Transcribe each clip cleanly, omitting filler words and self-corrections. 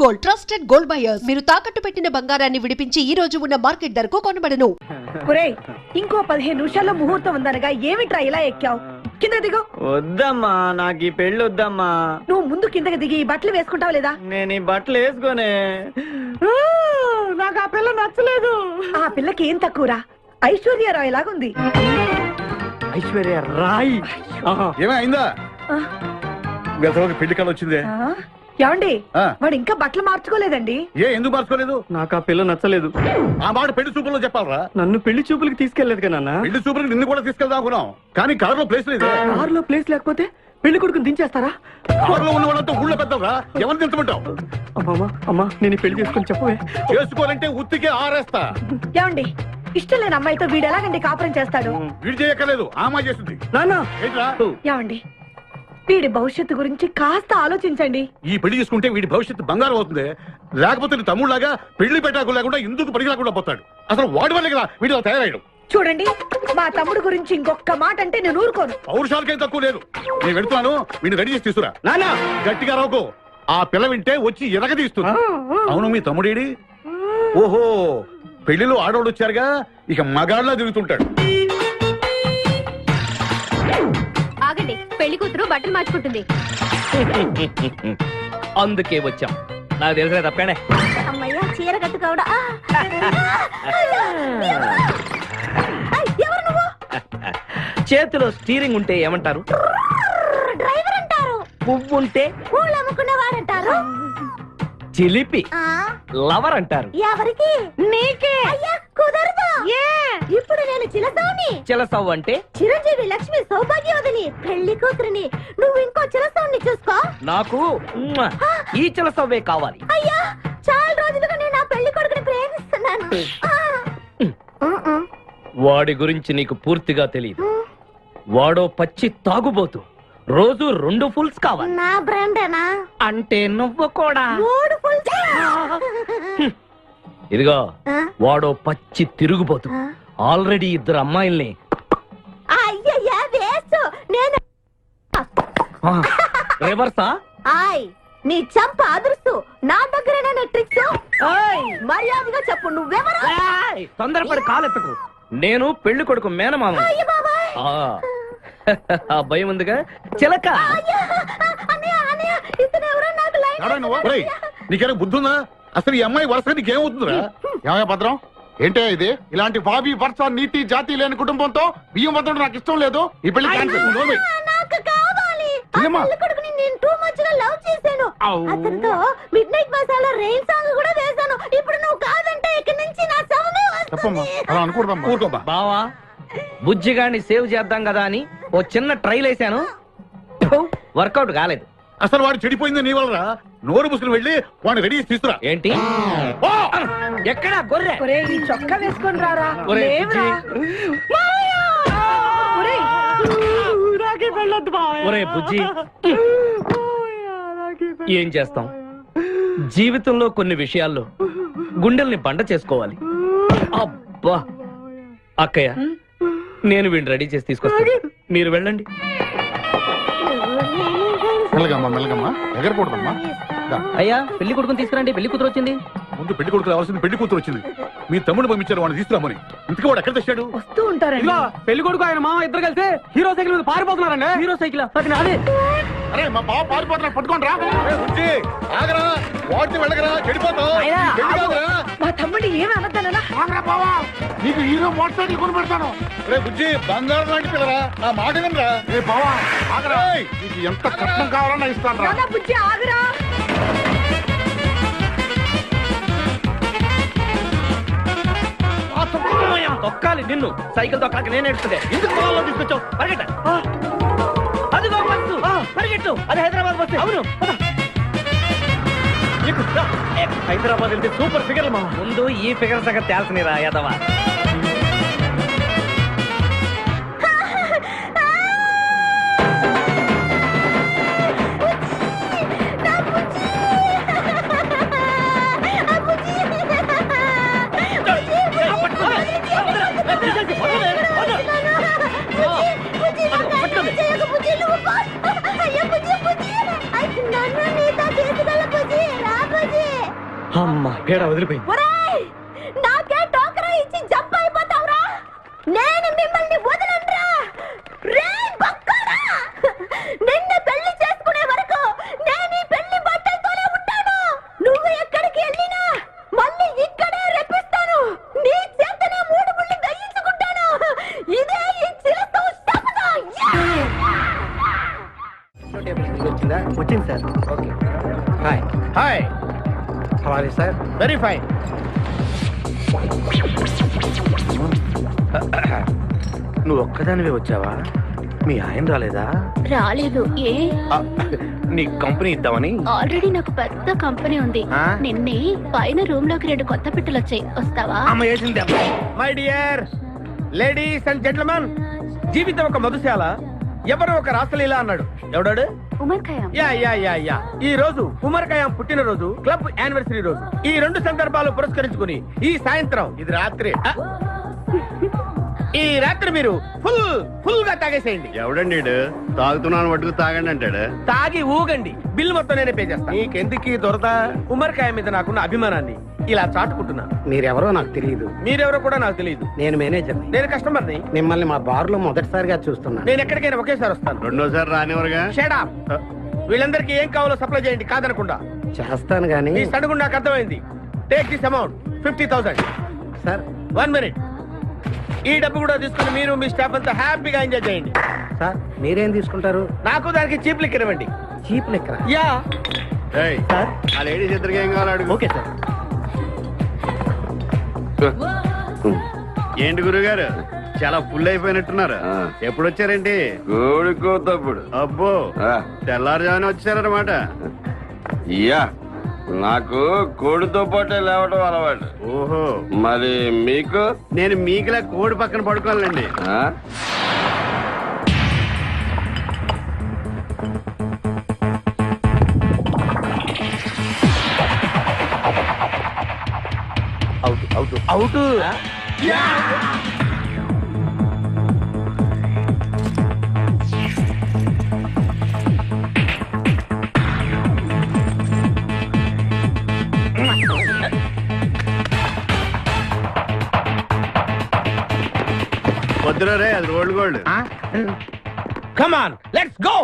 Gold trusted gold buyers. మీరు తాకట్టు పెట్టిన బంగారాన్ని విడిపించి ఈ రోజు ఉన్న మార్కెట్ ధరకు కొనబడను. ఒరేయ్, ఇంకో 15 నిమిషాల్లో ముహూర్తం ఉందనగా ఏమిట్రా ఇలా ఎక్కావు? కింద దిగు. వద్దమ్మా, నాకు ఈ పెళ్లి వద్దమ్మా. నువ్వు ముందు కిందకి దిగి ఈ బట్టలు వేసుకుంటావు లేదా? నేను ఈ బట్టలు వేసుకోనే. నాకు ఆ పిల్ల నచ్చలేదు. ఆ పిల్లకి ఏం తక్కువరా? ఐశ్వర్యరాయ్ లాగుంది. ఐశ్వర్య రాయ్ ఏమైందా? పెళ్లి కళ వచ్చిందే. ఏమండి, వాడు ఇంకా బట్టలు మార్చుకోలేదండి. ఎందుకు మార్చుకోలేదు? నాకు ఆ పిల్ల నచ్చలేదు. ఆ మాట పెళ్లి చూపుల్లో చెప్పాలరా. నన్ను పెళ్లి చూపులకి తీసుకెళ్లేదు కదా. పెళ్లి చూపులకి నిన్ను కూడా తీసుకెళ్దాం అనుకున్నాం, కానీ కారులో ప్లేస్ లేదు. కారులో ప్లేస్ లేకపోతే పెళ్లి కొడుకుని దించేస్తారా? కారులో ఉన్న వాళ్ళంతా ఊళ్ళో పెద్దవరా, ఎవరిని దించమంటావు? అమ్మా, నేను పెళ్లి చేసుకుని చెప్పవే. చేసుకోవాలంటే ఉత్తికే ఆరేస్తా. ఏమండి, ఇష్టం లేని అమ్మాయితో వీడు ఎలాగండి కాపురం చేస్తాడు? వీడు చేయక్కర్లేదు, ఆ అమ్మాయి చేస్తుంది. నాన్న ఏంట్రా? ఏమండి, వీడి భవిష్యత్తు గురించి కాస్త ఆలోచించండి. ఈ పెళ్లి చేసుకుంటే వీడి భవిష్యత్తు బంగారం అవుతుంది. లేకపోతే నీ తమ్ముళ్లాగా పెళ్లి పెట్టాకు లేకుండా ఎందుకు పనికి లేకుండా పోతాడు. అసలు వాడి వల్లే కదా వీడిలో తయారయ్యాడు. చూడండి, మా తమ్ముడు గురించి ఇంకొక మాట అంటే నేను ఊరుకోను. పౌరుషాలకేం తక్కువ లేదు. నేను వెళ్తున్నాను, వీడిని రెడీ చేసి తీసుకురా. నాన్న గట్టిగా రావుకో, ఆ పిల్ల వింటే వచ్చి ఎనగదీస్తుంది. అవును, మీ తమ్ముడేడి? ఓహో, పెళ్లిలో ఆడవాడు వచ్చారుగా, ఇక మగాళ్ళ తిరుగుతుంటాడు. ఆగండి, పెళ్లి కూతురు బట్టలు మార్చుకుంటుంది. అందుకే వచ్చాం. నాకు తెలిసిన తప్పనే. అమ్మయ్య, చీర కట్టుకోవడా? ఎవరు నువ్వు? చేతిలో స్టీరింగ్ ఉంటే ఏమంటారు? డ్రైవర్ అంటారు. పువ్వు ఉంటే పూలు అమ్ముకున్నవారంటారు. చిలిపి లవర్ అంటారు. ఎవరికి? నీకే. అయ్యా, కుదరదు. ఇప్పుడు నేను చిలసౌని. చిలసవ్వు అంటే చిరంజీవి లక్ష్మి సౌభాగ్యవతిని, పెళ్లి కూతురిని. నువ్వు ఇంకో చిలసౌని చూసుకో. నాకు ఈ చిలసవ్వే కావాలి. అయ్యా, చాలా రోజులుగా నేను ఆ పెళ్లి కొడుకుని ప్రేమిస్తున్నాను. వాడి గురించి నీకు పూర్తిగా తెలియదు. వాడో పచ్చి తాగుబోతు. రోజు 2 ఫుల్స్ కావాలి. నా బ్రాండేనా? అంటే నువ్వు కూడా 3 ఫుల్స్. ఇదిగో, వాడో పచ్చి తిరుగుబోతు. ఆల్రెడీ 2 అమ్మాయిల్ని. అయ్యయ్యా, వేస్ట్. నేను రివర్సా? ఆయ్, నీ చంప అదురుస్తూ నా దగ్గరేనా ట్రిక్స్? మర్యాదగా చెప్పు, నువ్వెవరు? తొందరపడి కాలెత్తకు. నేను పెళ్లి కొడుకు మేనమామ. అయ్య బాబాయ్. ఆ భయం ఉందిగా చిలక. అన్నయ్య, అన్నయ్య, ఇతను ఎవరో నాకు లైన్. నీకేనా బుద్ధి ఉందా? అసలు ఈ అమ్మాయి వరుస నీకేమవుతుందిరా? ఏమయ్య భద్రం, ఏంటే ఇది? ఇలాంటి బాబీ వరుస నీతి జాతి లేని కుటుంబంతో బియ్యం వద్ద నాకు ఇష్టం లేదు. ఈ పెళ్లి క్యాన్సిల్. నాకు కావాలి. ఆ పెళ్లి కొడుకుని నేను టూ మచ్ గా లవ్ చేశాను. అతనితో mid night masala rain song కూడా వేశాను. ఇప్పుడు నువ్వు కాదంటే ఇక్కడి నుంచి నా శవమే వస్తుంది. బావా, బుజ్జిగాన్ని సేవ్ చేద్దాం కదా అని ఓ చిన్న ట్రైల్ వేసాను. వర్కౌట్ కాలేదు. అసలు వాడు చెడిపోయింది నీ వల్లరా. నోరు ముసుకుని వెళ్ళి వాడిని రెడీ చేసి తీసుకురా. ఏంటి? ఎక్కడా గొర్రె? ఒరేయ్, ఈ చొక్కా వేసుకొని రారా. లేవురా. ఒరేయ్, ఒరే బుజ్జి, ఏం చేస్తాం? జీవితంలో కొన్ని విషయాల్లో గుండెల్ని బండ చేసుకోవాలి. అబ్బా, అక్కయ్య, నేను వీడిని రెడీ చేసి తీసుకొస్తాను. మీరు వెళ్ళండి. మెల్లగమ్మా, ఎగరకూడదమ్మా. అయ్యా, పెళ్లి కొడుకుని తీసుకురండి. పెళ్లి కూతురు వచ్చింది. ముందు పెళ్లి కొడుకు రావాల్సింది, పెళ్లి కూతురు వచ్చింది. మీ తమ్ముడు పంపించారు వాడిని తీసుకురామని. ఇంతకీ వాడు ఎక్కడ తెచ్చాడు? వస్తూ ఉంటారండి. పెళ్లి కొడుకు ఆయన మామ ఇద్దరు కలిసి హీరో సైకిల్ మీద పారిపోతున్నారండి. Hero cycle? అది నాదే. అరే, మా బావ పారిపోతున్నాడు, పట్టుకోండి రా. ఆగరా, వాడిని వెళ్ళగరా, చెడిపోతావు. మా తమ్ముడు ఏమి అనద్దనా? నీకు హీరో మోటార్ సైకిల్ కొని పెడతాను. రే బుజ్జి, బంగారం లాంటి పిల్లరా, నా మాట వినరా. రే బావా, ఆగరా. నీకు ఎంత కట్నం కావాలన్నా ఇస్తాను రా. బుజ్జి, ఆగురా. తొక్కాలి నిన్ను. సైకిల్ తొక్కాక నేను ఎడుతుండే. ఎందుకు పొలంలో తీసుకొచ్చావు? పరిగెట్ట. అదిగో బస్సు, పరిగెట్టు. అది హైదరాబాద్ బస్సు. అవును, హైదరాబాద్ వెళ్తే సూపర్ ఫిగర్. మా ముందు ఈ ఫిగర్ సగం తేల్చనిరా యాదవా. అయ్యో, బుజ్జి, బుజ్జి, నన్ను నీతో తీసుకెళ్ళ బుజ్జి, రా బుజ్జి. అమ్మా పేడ వదిలిపోయింది. ఒరేయ్ నాకే టోకరా ఇచ్చి జంప్ అయిపోతావురా. నేను మిమ్మల్ని వదలనురా. రే బక్కరా, నిన్ను పెళ్లి చేసుకునే వరకు నేను ఈ పెళ్లి బట్టలతోనే ఉంటాను. నువ్వు ఎక్కడికి వెళ్ళినా మళ్ళీ ఇక్కడే రెప్పిస్తాను. నీ చేతనే 3 ముళ్ళు దయించుకుంటాను. ఇదే ఈ చిరతో శపథం. వచ్చింది sir. Hi hi, how are you sir? Very fine. నువ్వు ఒక్కదానివే వచ్చావా? మీ ఆయన రాలేదా? రాలేదు. ఏ నీ కంపెనీ ఇద్దామని. ఆల్రెడీ నాకు పెద్ద కంపెనీ ఉంది. ఆ? నిన్నే పైన రూమ్ లోకి 2 కొత్త పిట్టలు వచ్చాయి. వస్తావా? అమ్మ వేసింది. My dear ladies and gentlemen, జీవితం ఒక మధుశాల, ఎవరు ఒక రాసలీల అన్నాడు. ఎవడాడు? Omar Khayyam. Yeah yeah yeah yeah. ఈ రోజు ఉమర్ ఖయాం పుట్టినరోజు, క్లబ్ యానివర్సరీ రోజు. ఈ 2 సందర్భాలు పురస్కరించుకుని ఈ సాయంత్రం, ఇది రాత్రి. ఈ రాత్రి మీరు ఫుల్ గా తాగేసేయండి. ఎవడండి తాగుతున్నాను మటుకు తాగండి అంటాడు. తాగి ఊగండి, బిల్లు మొత్తం నేనే పే చేస్తాను. నీకెందుకు దొరద? ఉమర్ ఖయాం మీద నాకున్న అభిమానాన్ని ఇలా చాటుకుంటున్నాను. మీరెవరో నాకు తెలియదు. మీరెవరో కూడా నాకు తెలియదు. నేను మేనేజర్ని. నేను కస్టమర్ని. మిమ్మల్ని మా బార్ లో మొదటిసారిగా చూస్తున్నా. నేను ఎక్కడికైనా ఒకేసారి వస్తాను. రెండోసారి రానివరుగా. Shut up. వీళ్ళందరికీ ఏం కావాలో సప్లై చేయండి, కాదనకుండా. చేస్తాను గానీ ఈ సడుగు నాకు అర్థమైంది. Take this amount 50,000. Sir 1 minute. ఈ డబ్బు కూడా తీసుకుని మీరు మీ స్టాఫ్ అంతా హ్యాపీగా ఎంజాయ్ చేయండి. సార్ మీరేం తీసుకుంటారు? నాకు దానికి చీప్ లిక్కర్ ఇవ్వండి. చీప్ లెక్కరా? యా. ఏయ్, ఆ లేడీస్ ఇద్దరికి ఏం కావాలి అడుగు. Okay sir. ఏంటి గురుగారు చాలా ఫుల్ అయిపోయినట్టున్నారు? ఎప్పుడు వచ్చారేంటి? కోడికోతప్పుడు అబ్బో, తెల్లారుజామున వచ్చారన్నమాట. యా నాకు కోడితో పాటే లేవడం అలవాటు. ఓహో, మరి మీకు? నేను మీకులా కోడి పక్కన పడుకోవాలండి. ఆ? అవుట్. వద్దురా రే, అది rolled gold. Come on, let's go.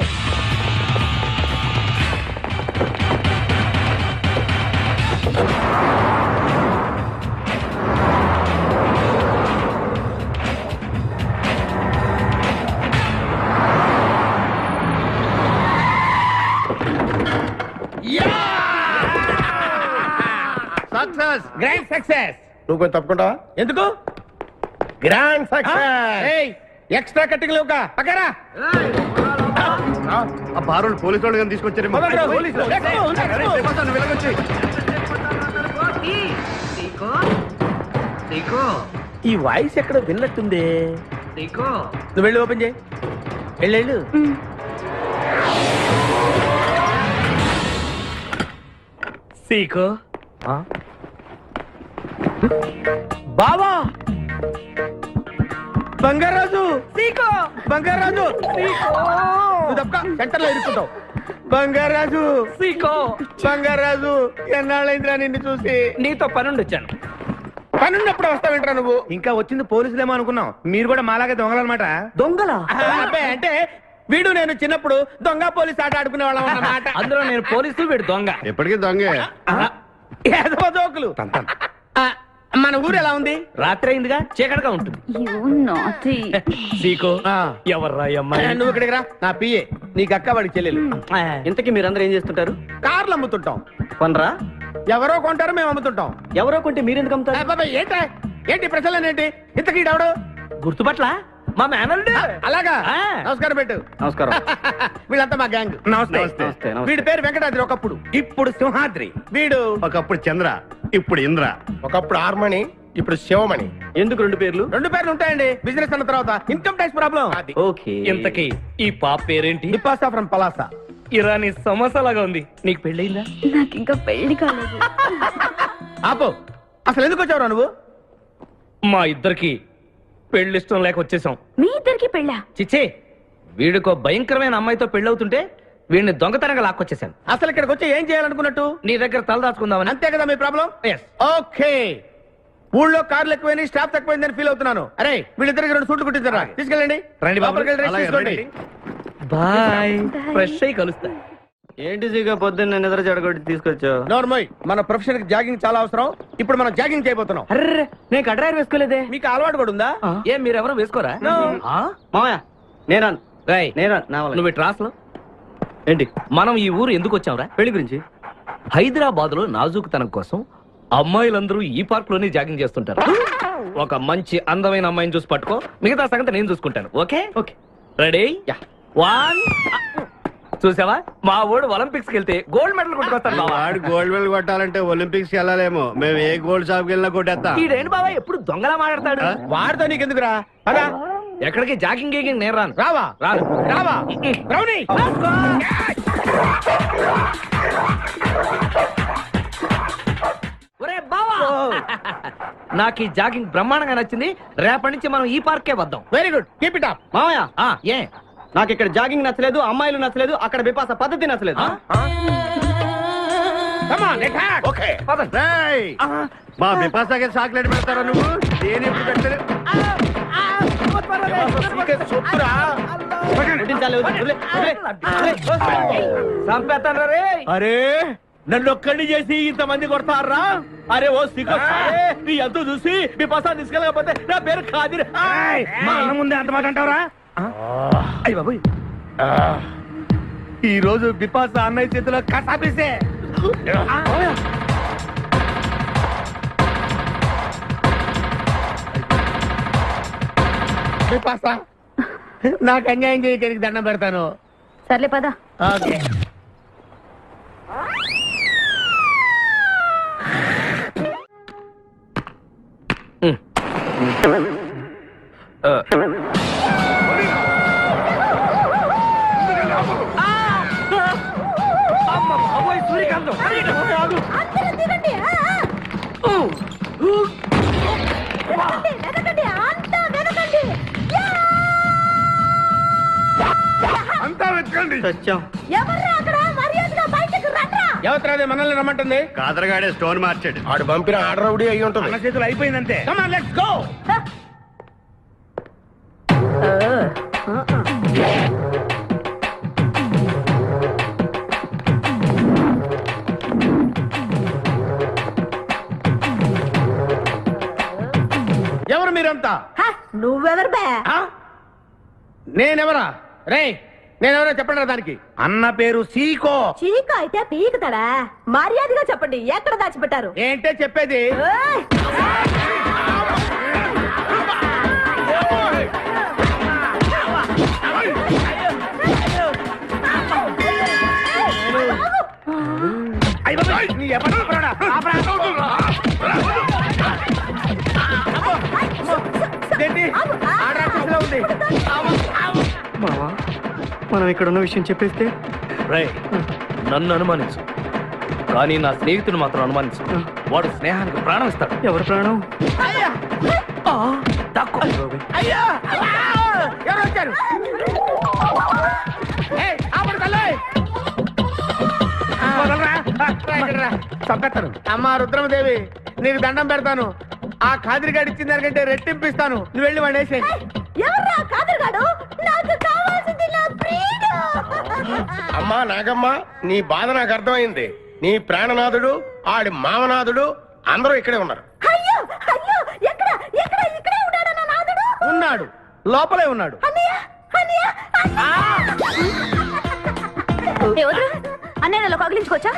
Success, grand success. నువ్వు కొంచెం తప్పుకుంటావా? ఎందుకు? Grand success. ఎక్స్ట్రా కట్టింగ్ లేవుగా పక్కరా. ఆ బారులు పోలీసు వాళ్ళు కానీ తీసుకొచ్చారు. ఈ వాయిస్ ఎక్కడ విన్నట్టుంది. నువ్వు వెళ్ళి ఓపెన్ చేయి. వెళ్ళు. సీకో బావా, బంగారాజు, బంగారాజు, నువ్వు తప్పక సెంటర్ లో ఇరుక్కుంటావు. బంగారాజు, సీకో బంగారాజు, ఎన్నాళ్ళైందిరా నిన్ను చూసి. నీతో పనుండి వచ్చాను. పనున్నప్పుడు వస్తావేంట్రా నువ్వు? ఇంకా వచ్చింది పోలీసులేమో అనుకున్నాం. మీరు కూడా మాలాగే దొంగలన్నమాట. దొంగలా? అబ్బాయి, అంటే వీడు నేను చిన్నప్పుడు దొంగ పోలీస్ ఆట ఆడుకునే వాళ్ళం అన్నమాట. అందులో నేను పోలీసు, వీడు దొంగ. ఎప్పటికీ దొంగే. ఏదో జోకులు. మన ఊరు ఎలా ఉంది? రాత్రి అయిందిగా, చీకటిగా ఉంటుంది. సీకో ఎవర్రా ఈ అమ్మాయి? నువ్వు ఇక్కడికి రా, నా పిఏ. నీకు అక్క వాడికి చెల్లెలు. ఇంతకీ మీరందరూ ఏం చేస్తుంటారు? కార్లు అమ్ముతుంటాం. కొనరా? ఎవరో కొంటారు, మేము అమ్ముతుంటాం. ఎవరో కొంటే మీరెందుకు అమ్ముతారు? బాబాయ్, ఏంటి ప్రశ్నలేంటి? ఇంతకీ ఈడెవడు? గుర్తుపట్ల మా మేనల్డ్. అలాగా? ఆ. నమస్కారం పెట్టు. నమస్కారం. వీళ్ళంతా మా గ్యాంగ్. నమస్తే. నమస్తే. వీడి పేరు వెంకటాద్రి, ఒకప్పుడు. ఇప్పుడు సింహాద్రి. వీడు ఒకప్పుడు చంద్ర, ఇప్పుడు ఇంద్ర. ఒకప్పుడు ఆర్మణి, ఇప్పుడు శివమణి. ఎందుకు 2 పేర్లు? 2 పేర్లు ఉంటాయండి. బిజినెస్ అన్న తర్వాత ఇన్కమ్ ట్యాక్స్ ప్రాబ్లం. ఓకే. ఇంతకీ ఈ పాప పేరేంటి? నిపాసా ఫ్రమ్ పలాసా. ఇరానీ సమోసా లాగా ఉంది. నీకు పెళ్ళయిందా? నాకు ఇంకా పెళ్లి కాలేదు. ఆపు, అసలు ఎందుకు వచ్చావురా నువ్వు? మా ఇద్దరికి పెళ్లి ఇష్టం లేక వచ్చేసాం. మీ ఇద్దరికి పెళ్ళా? చిచ్చే, వీడికో భయంకరమైన అమ్మాయితో పెళ్ళవుతుంటే వీడిని దొంగతనంగా లాక్కొచ్చేసాను. అసలు ఇక్కడికి వచ్చి ఏం చేయాలనుకున్నట్టు? నీ దగ్గర తలదాచుకుందామని. అంతే కదా మీ ప్రాబ్లం? Yes. ఓకే. ఊళ్ళో కార్లు ఎక్కువైంది, స్టాఫ్ తక్కువైందని ఫీల్ అవుతున్నాను. అరే వీళ్ళిద్దరికి 2 సూట్లు కుట్టించారా? తీసుకెళ్ళండి. రండి బాబు. లోపలికి వెళ్ళి rest తీసుకోండి. బాయ్. ఫ్రెష్ అయ్యి కలుస్తా. ఏంటి జిగా పొద్దున్న నిద్ర చెడగొట్టి తీసుకొచ్చావు? నోర్మోయ్, మన ప్రొఫెషన్ కి జాగింగ్ చాలా అవసరం. ఇప్పుడు మనం జాగింగ్ చేయబోతున్నాం. అర్రే నేను కడ్రాయర్ వేసుకోలేదే. మీకు అలవాటు కూడా ఉందా? ఏం మీరెవరూ వేసుకోరా? మామయ్య నేరాను రేయ్, నా వల్ల. నువ్వు ట్రాస్లో ఏంటి మనం ఈ ఊరు ఎందుకు వచ్చాంరా? పెళ్లి గురించి. హైదరాబాద్ లో నాజూకుతనం కోసం అమ్మాయిలందరూ ఈ పార్క్ లోనే జాగింగ్ చేస్తుంటారు. ఒక మంచి అందమైన అమ్మాయిని చూసి పట్టుకో, మిగతా సంగతి నేను చూసుకుంటాను. Okay okay ready? 1 చూసావా, మా ఊడు ఒలింపిక్స్ వెళ్తే గోల్డ్ మెడల్ కొట్టుకొస్తాను బావా. వాడు గోల్డ్ మెడల్ కొట్టాలంటే ఒలింపిక్స్ వెళ్ళాలేమో. మేము ఏ గోల్డ్ షాప్ కి వెళ్ళినా కొట్టేస్తాం. ఈడేంటి బావా ఎప్పుడు దొంగలా మాట్లాడతాడు? వాడితో నీకెందుకురా? అదా ఎక్కడికి జాగింగ్ గీగింగ్ నేను రాను. రావా? రాను. రావా? రౌడీ! ఒరే బావా, నాకు ఈ జాగింగ్ బ్రహ్మాండంగా నచ్చింది. రేపటి నుంచి మనం ఈ పార్కే వద్దాం. Very good, keep it up. మామయ్య ఏ నాకు ఇక్కడ జాగింగ్ నచ్చలేదు, అమ్మాయిలు నచ్చలేదు, అక్కడ బిపాస పద్ధతి నచ్చలేదు. Come on, attack. ఓకే. పదండి. మా బిపాసాకి చాక్లెట్ పెడతారా నువ్వు? నేను ఎప్పుడు పెట్టలేదు. సొత్తురా. వడ్డించాలి, వదిలే, వదిలే, వదిలే. చంపేస్తాను రే. అరే నన్ను ఒక్కడిని చేసి ఇంతమంది కొడతారా? అరే ఓ సిగ్గు, నీ ఎంతో చూసి మీ పసా తీసుకెళ్ళకపోతే నా పేరు ఖాదిర్. మా అన్న ముందే అంత మాట అంటావరా? అయ్య బాబోయ్, ఈ రోజు బిపాస అన్నయ్య చేతిలో కసాపిస్తే. బిపాస నాకు అన్యాయం చేయడానికి దండం పెడతాను. సర్లే పద. ఓకే. సూర్యకాంతం అందరూ దిగండి. వెనకండి, అంతా వెనకండి. అంతా వెతకండి. సత్యం ఎవర్రా అక్కడ? మర్యాదగా బయటకు రండ్రా. ఎవరిది మనల్ని రమ్మంటుంది? కాదరగాడే స్టోన్ మార్చాడు. ఆడు పంపిన ఆర్డర్ రౌడీ అయ్యి ఉంటుంది. మన చేతులు అయిపోయిందంటే. Come on, let's go. ఎవరు మీరంతా? నువ్వెవరు బే? ఆ? నేనెవరా? రే నేనెవరో చెప్పండి దానికి. అన్న పేరు సీకో. చీక అయితే పీకుతాడా? మర్యాదగా చెప్పండి, ఎక్కడ దాచిపెట్టారు? ఏంటే చెప్పేది? ఏయ్! ఇదేంటి? ఆడరాక్షసులా ఉంది. మావా మనం ఇక్కడ ఉన్న విషయం చెప్పేస్తే రేయ్, నన్ను అనుమానించు, కానీ నా స్నేహితుడు మాత్రం అనుమానించు. వాడు స్నేహానికి ప్రాణం ఇస్తాడు. ఎవరి ప్రాణం? అయ్యా! తక్కువ అయ్యా! ఎవరు వచ్చారు? ఏయ్, ఆపడు కల్లోయ్! వదలరా. ఇక్కడ రా. చంపేస్తాను. అమ్మా రుద్రమదేవి, నీకు దండం పెడతాను. ఆ ఖాదిరిగాడు ఇచ్చిన దానికంటే రెట్టింపిస్తాను. నువ్వు వెళ్ళి వాడు వేసేయ్. ఎవర్రా కాదరగాడు? నాకు కావాల్సింది నా ప్రియుడు. అమ్మా నాగమ్మ, నీ బాధ నాకు అర్థమైంది. నీ ప్రాణనాథుడు, ఆడి మామనాథుడు అందరూ ఇక్కడే ఉన్నారు. అయ్యో అయ్యో, ఎక్కడ ఎక్కడ? ఇక్కడే ఉన్నాడు నా నాదుడు. ఉన్నాడు, లోపలే ఉన్నాడు. అన్నయ్య అన్నయ్య అన్నయ్య కగిలించుకోవచ్చా?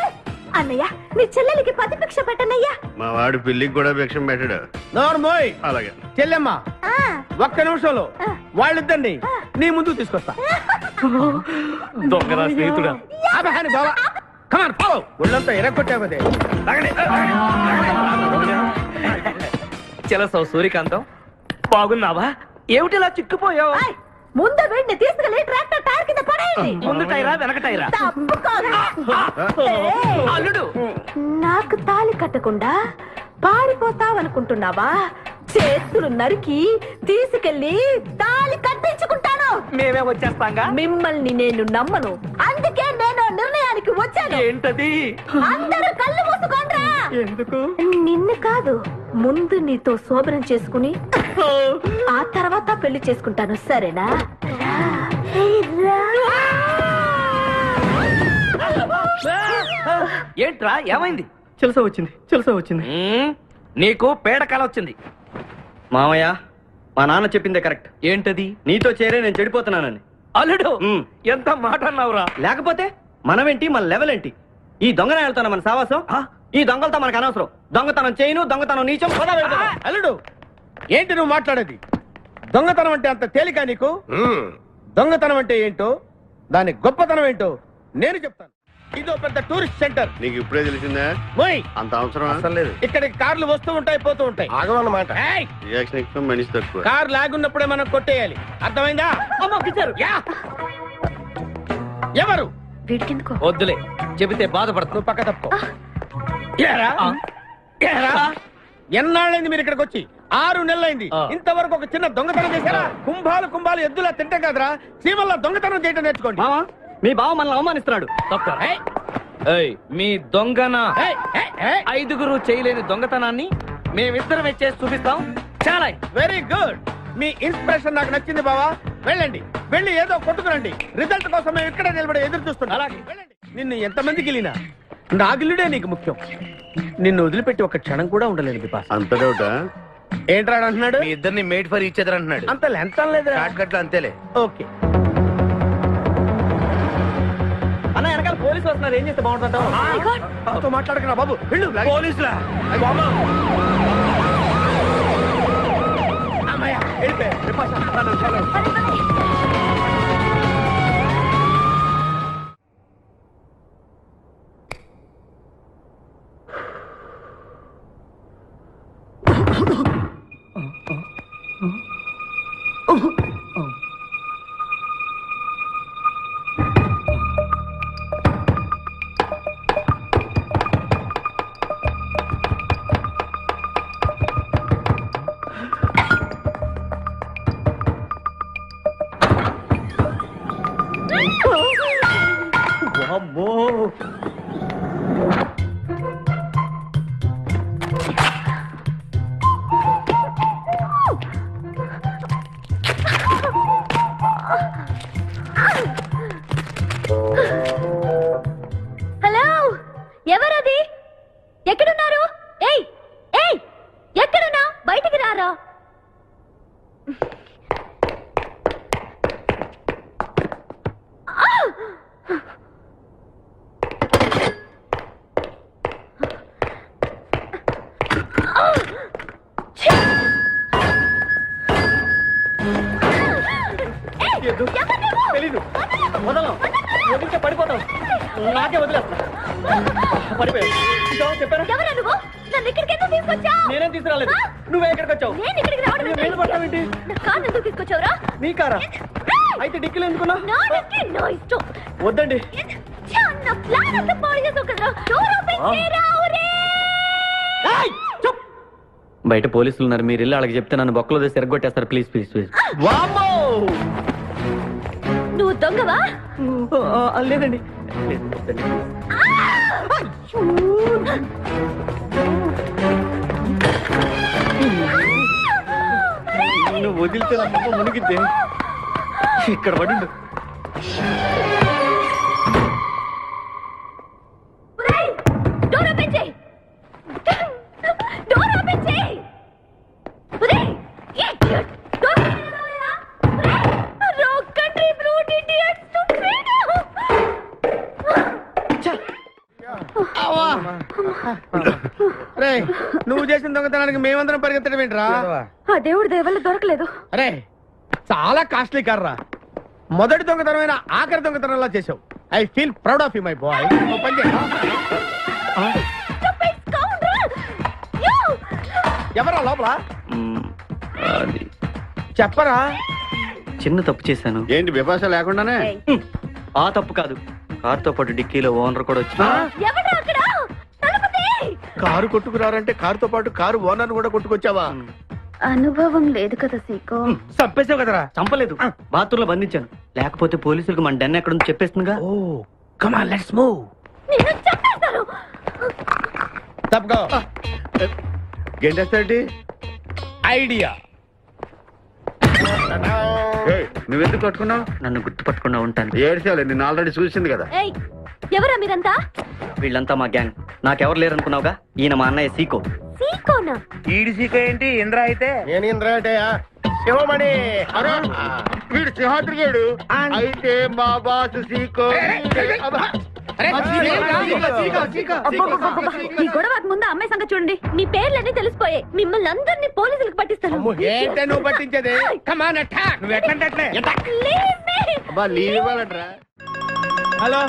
అన్నయ్య నీ చెల్లెలికి పతి భిక్ష పెట్టనయ్యా. మా వాడు పెళ్లికి కూడా భిక్షం పెట్టాడు. నోరు మోయ్. అలాగే. చెల్లెమ్మ ఒక్క నిమిషంలో వాళ్ళిద్దరిని నీ ముందుకు తీసుకొస్తా. దొంగ నా స్నేహితుడా. ఆపహాని బావా. Come on follow. ఒళ్ళంతా ఎరగొట్టావదే. చెలసో సూర్యకాంతం, బాగున్నావా? ఏమిటిలా చిక్కుపోయావు? ఏయ్, ముందు వీడిని తీసుకెళ్లి ట్రాక్టర్ టైర్ కింద పడేయండి. ముందు టైరా వెనక టైరా? తప్పుకోగా. ఏయ్, అల్లుడు, నాకు తాళి కట్టకుండా పారిపోతావనుకుంటున్నావా? చేతులు నరికి తీసుకెళ్లి తాళి కట్టించుకుంటాను. మేమే వచ్చేస్తాంగా. మిమ్మల్ని నేను నమ్మను, అందుకే చెప్పడానికి వచ్చాను. ఏంటది? అందరూ కళ్ళు మూసుకోండ్రా. ఎందుకు? నిన్ను కాదు, ముందు నీతో శోభనం చేసుకుని ఆ తర్వాత పెళ్లి చేసుకుంటాను, సరేనా? ఏంట్రా ఏమైంది? చిలస వచ్చింది. నీకు పేడకాల వచ్చింది. మామయ్య మా నాన్న చెప్పిందే కరెక్ట్. ఏంటది? నీతో చేరే నేను చెడిపోతున్నానని. అల్లుడు ఎంత మాట అన్నావురా? లేకపోతే మనమేంటి, మన లెవెల్ ఏంటి? ఈ దొంగన వెళ్తాను మన సావాసం. ఈ దొంగలతో మనకు అనవసరం. దొంగతనం చేయను, దొంగతనం నీచం. పద వెళ్దాం. అల్లుడు ఏంటి నువ్వు మాట్లాడేది? దొంగతనం అంటే అంత తేలిక నీకు? దొంగతనం అంటే ఏంటో, దాని గొప్పతనం ఏంటో నేను చెప్తాను. ఇదో పెద్ద టూరిస్ట్ సెంటర్. నీకు ఇప్పుడే తెలిసిందా? పోయ్, అంత అవసరం అసలు లేదు. ఇక్కడికి కార్లు వస్తూ ఉంటాయి, పోతూ ఉంటాయి. ఆగమన్నమాట. ఏయ్, రియాక్షన్ ఎక్కువ, మనిషి తక్కువ. కార్ లాగున్నప్పుడే మనం కొట్టేయాలి, అర్థమైందా? యా. ఎవరు? వీడికెందుకో వద్దులే, చెబితే బాధపడతావు. నువ్వు పక్క తప్పుకో. ఏరా? ఏరా? ఎన్నాళ్ళైంది మీరు ఇక్కడికి వచ్చి? 6 నెలలైంది. ఇంతవరకు ఒక చిన్న దొంగతనం చేశారా? కుంభాలు ఎద్దులా తింటాం కదరా, చీమల్లా దొంగతనం చేయటం నేర్చుకోండి. మామ, మీ బావ మనల్ని అవమానిస్తున్నాడు. మీ దొంగన ఏయ్, ఏయ్, ఏయ్. 5గురు చేయలేని దొంగతనాన్ని మేమిద్దరం చేసి చూపిస్తాం. చాలా వెరీ గుడ్. మీ ఇన్స్పిరేషన్ నాకు నచ్చింది బావా. వెళ్ళండి, వెళ్ళి ఏదో కొట్టుకురండి. రిజల్ట్ కోసం మేము ఇక్కడే నిలబడి ఎదురు చూస్తున్నాం. అలాగే. వెళ్ళండి. నిన్ను ఎంతమంది గిలినా నా గిల్లుడే నీకు ముఖ్యం. నిన్ను వదిలిపెట్టి ఒక క్షణం కూడా ఉండలేదు బిపాస్. అంత డౌటా? ఏంట్రా అంటున్నాడు? మీ ఇద్దరిని మేడ్ ఫర్ ఈచ్ అదర్ అంటున్నాడు. అంత లెంత లేదు. షార్ట్ కట్ లో అంతేలే. ఓకే. అన్న వెనకాల పోలీసు వస్తున్నారు, ఏం చేస్తే బాగుంటుంటావు? మాట్లాడకరా బాబు, వెళ్ళు. పోలీసులా? అమ్మయ్య, వెళ్ళిపోయా. బిపాస, చలో. హలో, ఎవరది? ఎక్కడున్నారు? ఏయ్ ఏయ్, ఎక్కడున్నా? బయటికి రారా. తెలీదు. వదలం, వదిలితే పడిపోతాం. నాకే వదిలేస్తా. పడిపోయావు చెప్పారా? ఎవరా నువ్వు? నన్ను ఇక్కడికి ఎందుకు తీసుకొచ్చావు? నేనేం తీసుకురాలేదు. నువ్వే ఎక్కడికి వచ్చావు? నేను ఇక్కడికి రావడం నేను పడతావేంటి? నా కారు ఎందుకు తీసుకొచ్చావురా? నీ కారా? అయితే డిక్కీలు ఎందుకున్నా? నా డిక్కీ నా ఇష్టం. వద్దండి. నా ప్లాన్ అంతా పాడు చేసావు కదరా. డోర్ ఓపెన్ చేయరా. బయట పోలీసులు ఉన్నారు, మీరు వెళ్ళి వాళ్ళకి చెప్తే నన్ను బొక్కలో తీసి ఎరగొట్టేస్తారు. Please please please. నువ్వు దొంగవా? లేదండి. నువ్వు వదిలితే నా మొక్క మునిగిద్దే. ఇక్కడ పడిండు. డోర్ ఓపెన్ చేయి. డోర్ ఓపెన్ చేయి. Idiot. Door wrong country brute idiot. రే, నువ్వు చేసిన దొంగతనానికి మేమందరం పరిగెత్తడం ఏంట్రా? ఆ దేవుడి దయవల్ల దొరకలేదు. అరే, చాలా కాస్ట్లీ కార్రా. మొదటి దొంగతనమైన ఆఖరి దొంగతనంలా చేసావు. I feel proud of you my boy. ఎవరా లోపల? చెప్పరా? చిన్న తప్పు చేశాను. ఏంటి విపాస లేకుండానే? ఆ తప్పు కాదు, కార్తో పాటు డిక్కీలో ఓనర్ కూడా వచ్చిన. ఎవడ్రా అక్కడ? తలుపు తీయ్. కారు కొట్టుకురారంటే కారుతో పాటు కారు ఓనర్ కూడా కొట్టుకొచ్చావా? అనుభవం లేదు కదా సీకో. చంపేసావు కదరా? చంపలేదు, బాత్రూంలో బంధించాను. లేకపోతే పోలీసులకు మన డెన్ ఎక్కడ చెప్పేస్తుందిగా. ఓ, కమ్ ఆన్ లెట్స్ మూవ్. నిన్ను చంపేస్తాను. తప్పుకో. గెంటేస్తాంటి ఐడియా. నువ్వెందుకు కొట్టుకున్నావు? నన్ను గుర్తుపట్టకుండా ఉంటాను. ఏడ్చాలి, నిన్ను ఆల్రెడీ చూసింది కదా. ఏయ్, ఎవరా మీరంతా? వీళ్ళంతా మా గ్యాంగ్. నాకెవరు లేరనుకున్నావుగా? ఈయన మా అన్నయ్య సీకో. సీకోనా? ఈడి సీక ఏంటి? ఇంద్ర అయితే నేను ఇంద్రాటయ్యా. శివమణి. అరే వీడు సింహాద్రిగాడు. అయితే మా బాసు సీకో. అబ్బబ్బబ్బబ్బ, ఈ గొడవకు ముందు అమ్మాయి సంగతి చూడండి. మీ పేర్లన్నీ తెలిసిపోయాయి. మిమ్మల్ని అందరినీ పోలీసులకు పట్టిస్తాను. ఏంటే నువ్వు పట్టించేది? Come on attack. నువ్వు ఎట్లంటే Leave me. అబ్బా లీవ్ ఇవ్వాలంట్రా. Hello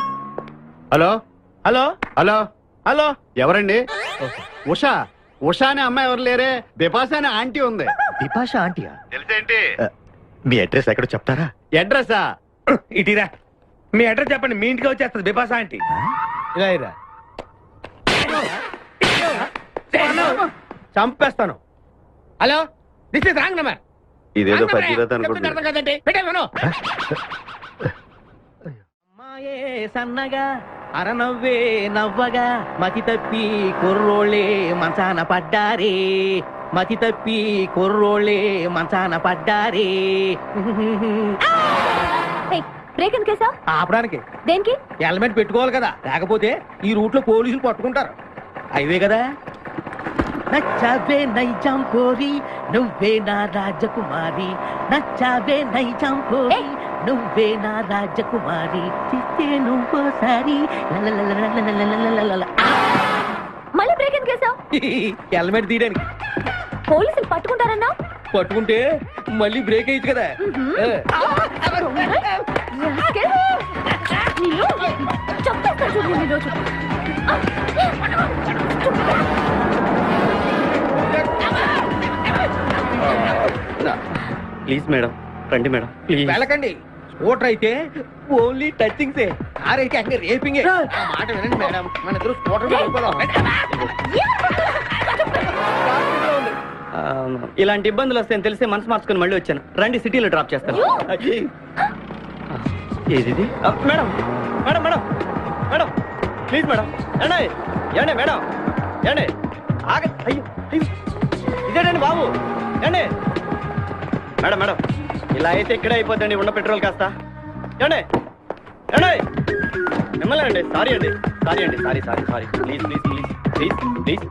hello hello hello hello. ఎవరండి? ఉషా. ఉషా అనే అమ్మాయి ఎవరు లేరే. బిపాసా అనే ఆంటీ ఉంది. బిపాషా ఆంటీయా? తెలుసేంటి? మీ అడ్రస్ ఎక్కడ చెప్తారా? అడ్రసా? ఇటీరా. మీ అడ్రస్ చెప్పండి, మీ ఇంటికి వచ్చేస్తుంది బిపాసా ఆంటీ. ఇలా ఇరా. చంపేస్తాను. Hello, this is wrong number. ఇదేదో పచ్చిదత అనుకుంటున్నా. అర్థం కదండి. పెట్టేమను. అమ్మాయే సన్నగా అరనవ్వే నవ్వగా మతి తప్పి కుర్రోళ్ళే మంచాన పడ్డారే. మతి తప్పి కుర్రోళ్ళే మంచాన పడ్డారే. ఏయ్, బ్రేక్ ఎందుకేసావ్? ఆపడానికి దేనికి? హెల్మెట్ పెట్టుకోవాలి కదా, లేకపోతే ఈ రూట్ లో పోలీసులు పట్టుకుంటారు. హైవే కదా. నచ్చావే నైజాం కోరి నువ్వే నా రాజకుమారి. నచ్చావే నైజాం కోరి నువ్వే నా రాజకుమారి. చిస్తే నువ్వోసారి మళ్ళీ బ్రేక్ ఎందుకేసావ్? హెల్మెట్ తీయడానికి. పోలీసులు పట్టుకుంటారన్నా? పట్టుకుంటే మళ్ళీ బ్రేక్ అయ్యింది కదా. చంపేస్తాను చూడు నేను ఈరోజు. ప్లీజ్ మేడం, రండి మేడం ప్లీజ్. వెళ్ళకండి. స్కూటర్ అయితే ఓన్లీ టచింగ్సే, కార్ అయితే అన్ని రేపింగే. మాట వినండి మేడం, మన ఇద్దరు స్కూటర్ మీద వెళ్ళిపోదాం. ఇలాంటి ఇబ్బందులు వస్తాయని తెలిసే మనసు మార్చుకుని మళ్ళీ వచ్చాను. రండి సిటీలో డ్రాప్ చేస్తాను. ఏది madam? Madam madam madam please madam. ఏండి ఏండి మేడం ఏండి ఆగ. అయ్యో అయ్యో, ఇదేంటండి బాబు? ఏండి మేడం మేడం, ఇలా అయితే ఇక్కడే అయిపోద్దండి ఉన్న పెట్రోల్ కాస్త. ఏండి ఏండి మిమ్మల్ని అండి. సారీ అండి, సారీ అండి, sorry sorry sorry. Please please please please please.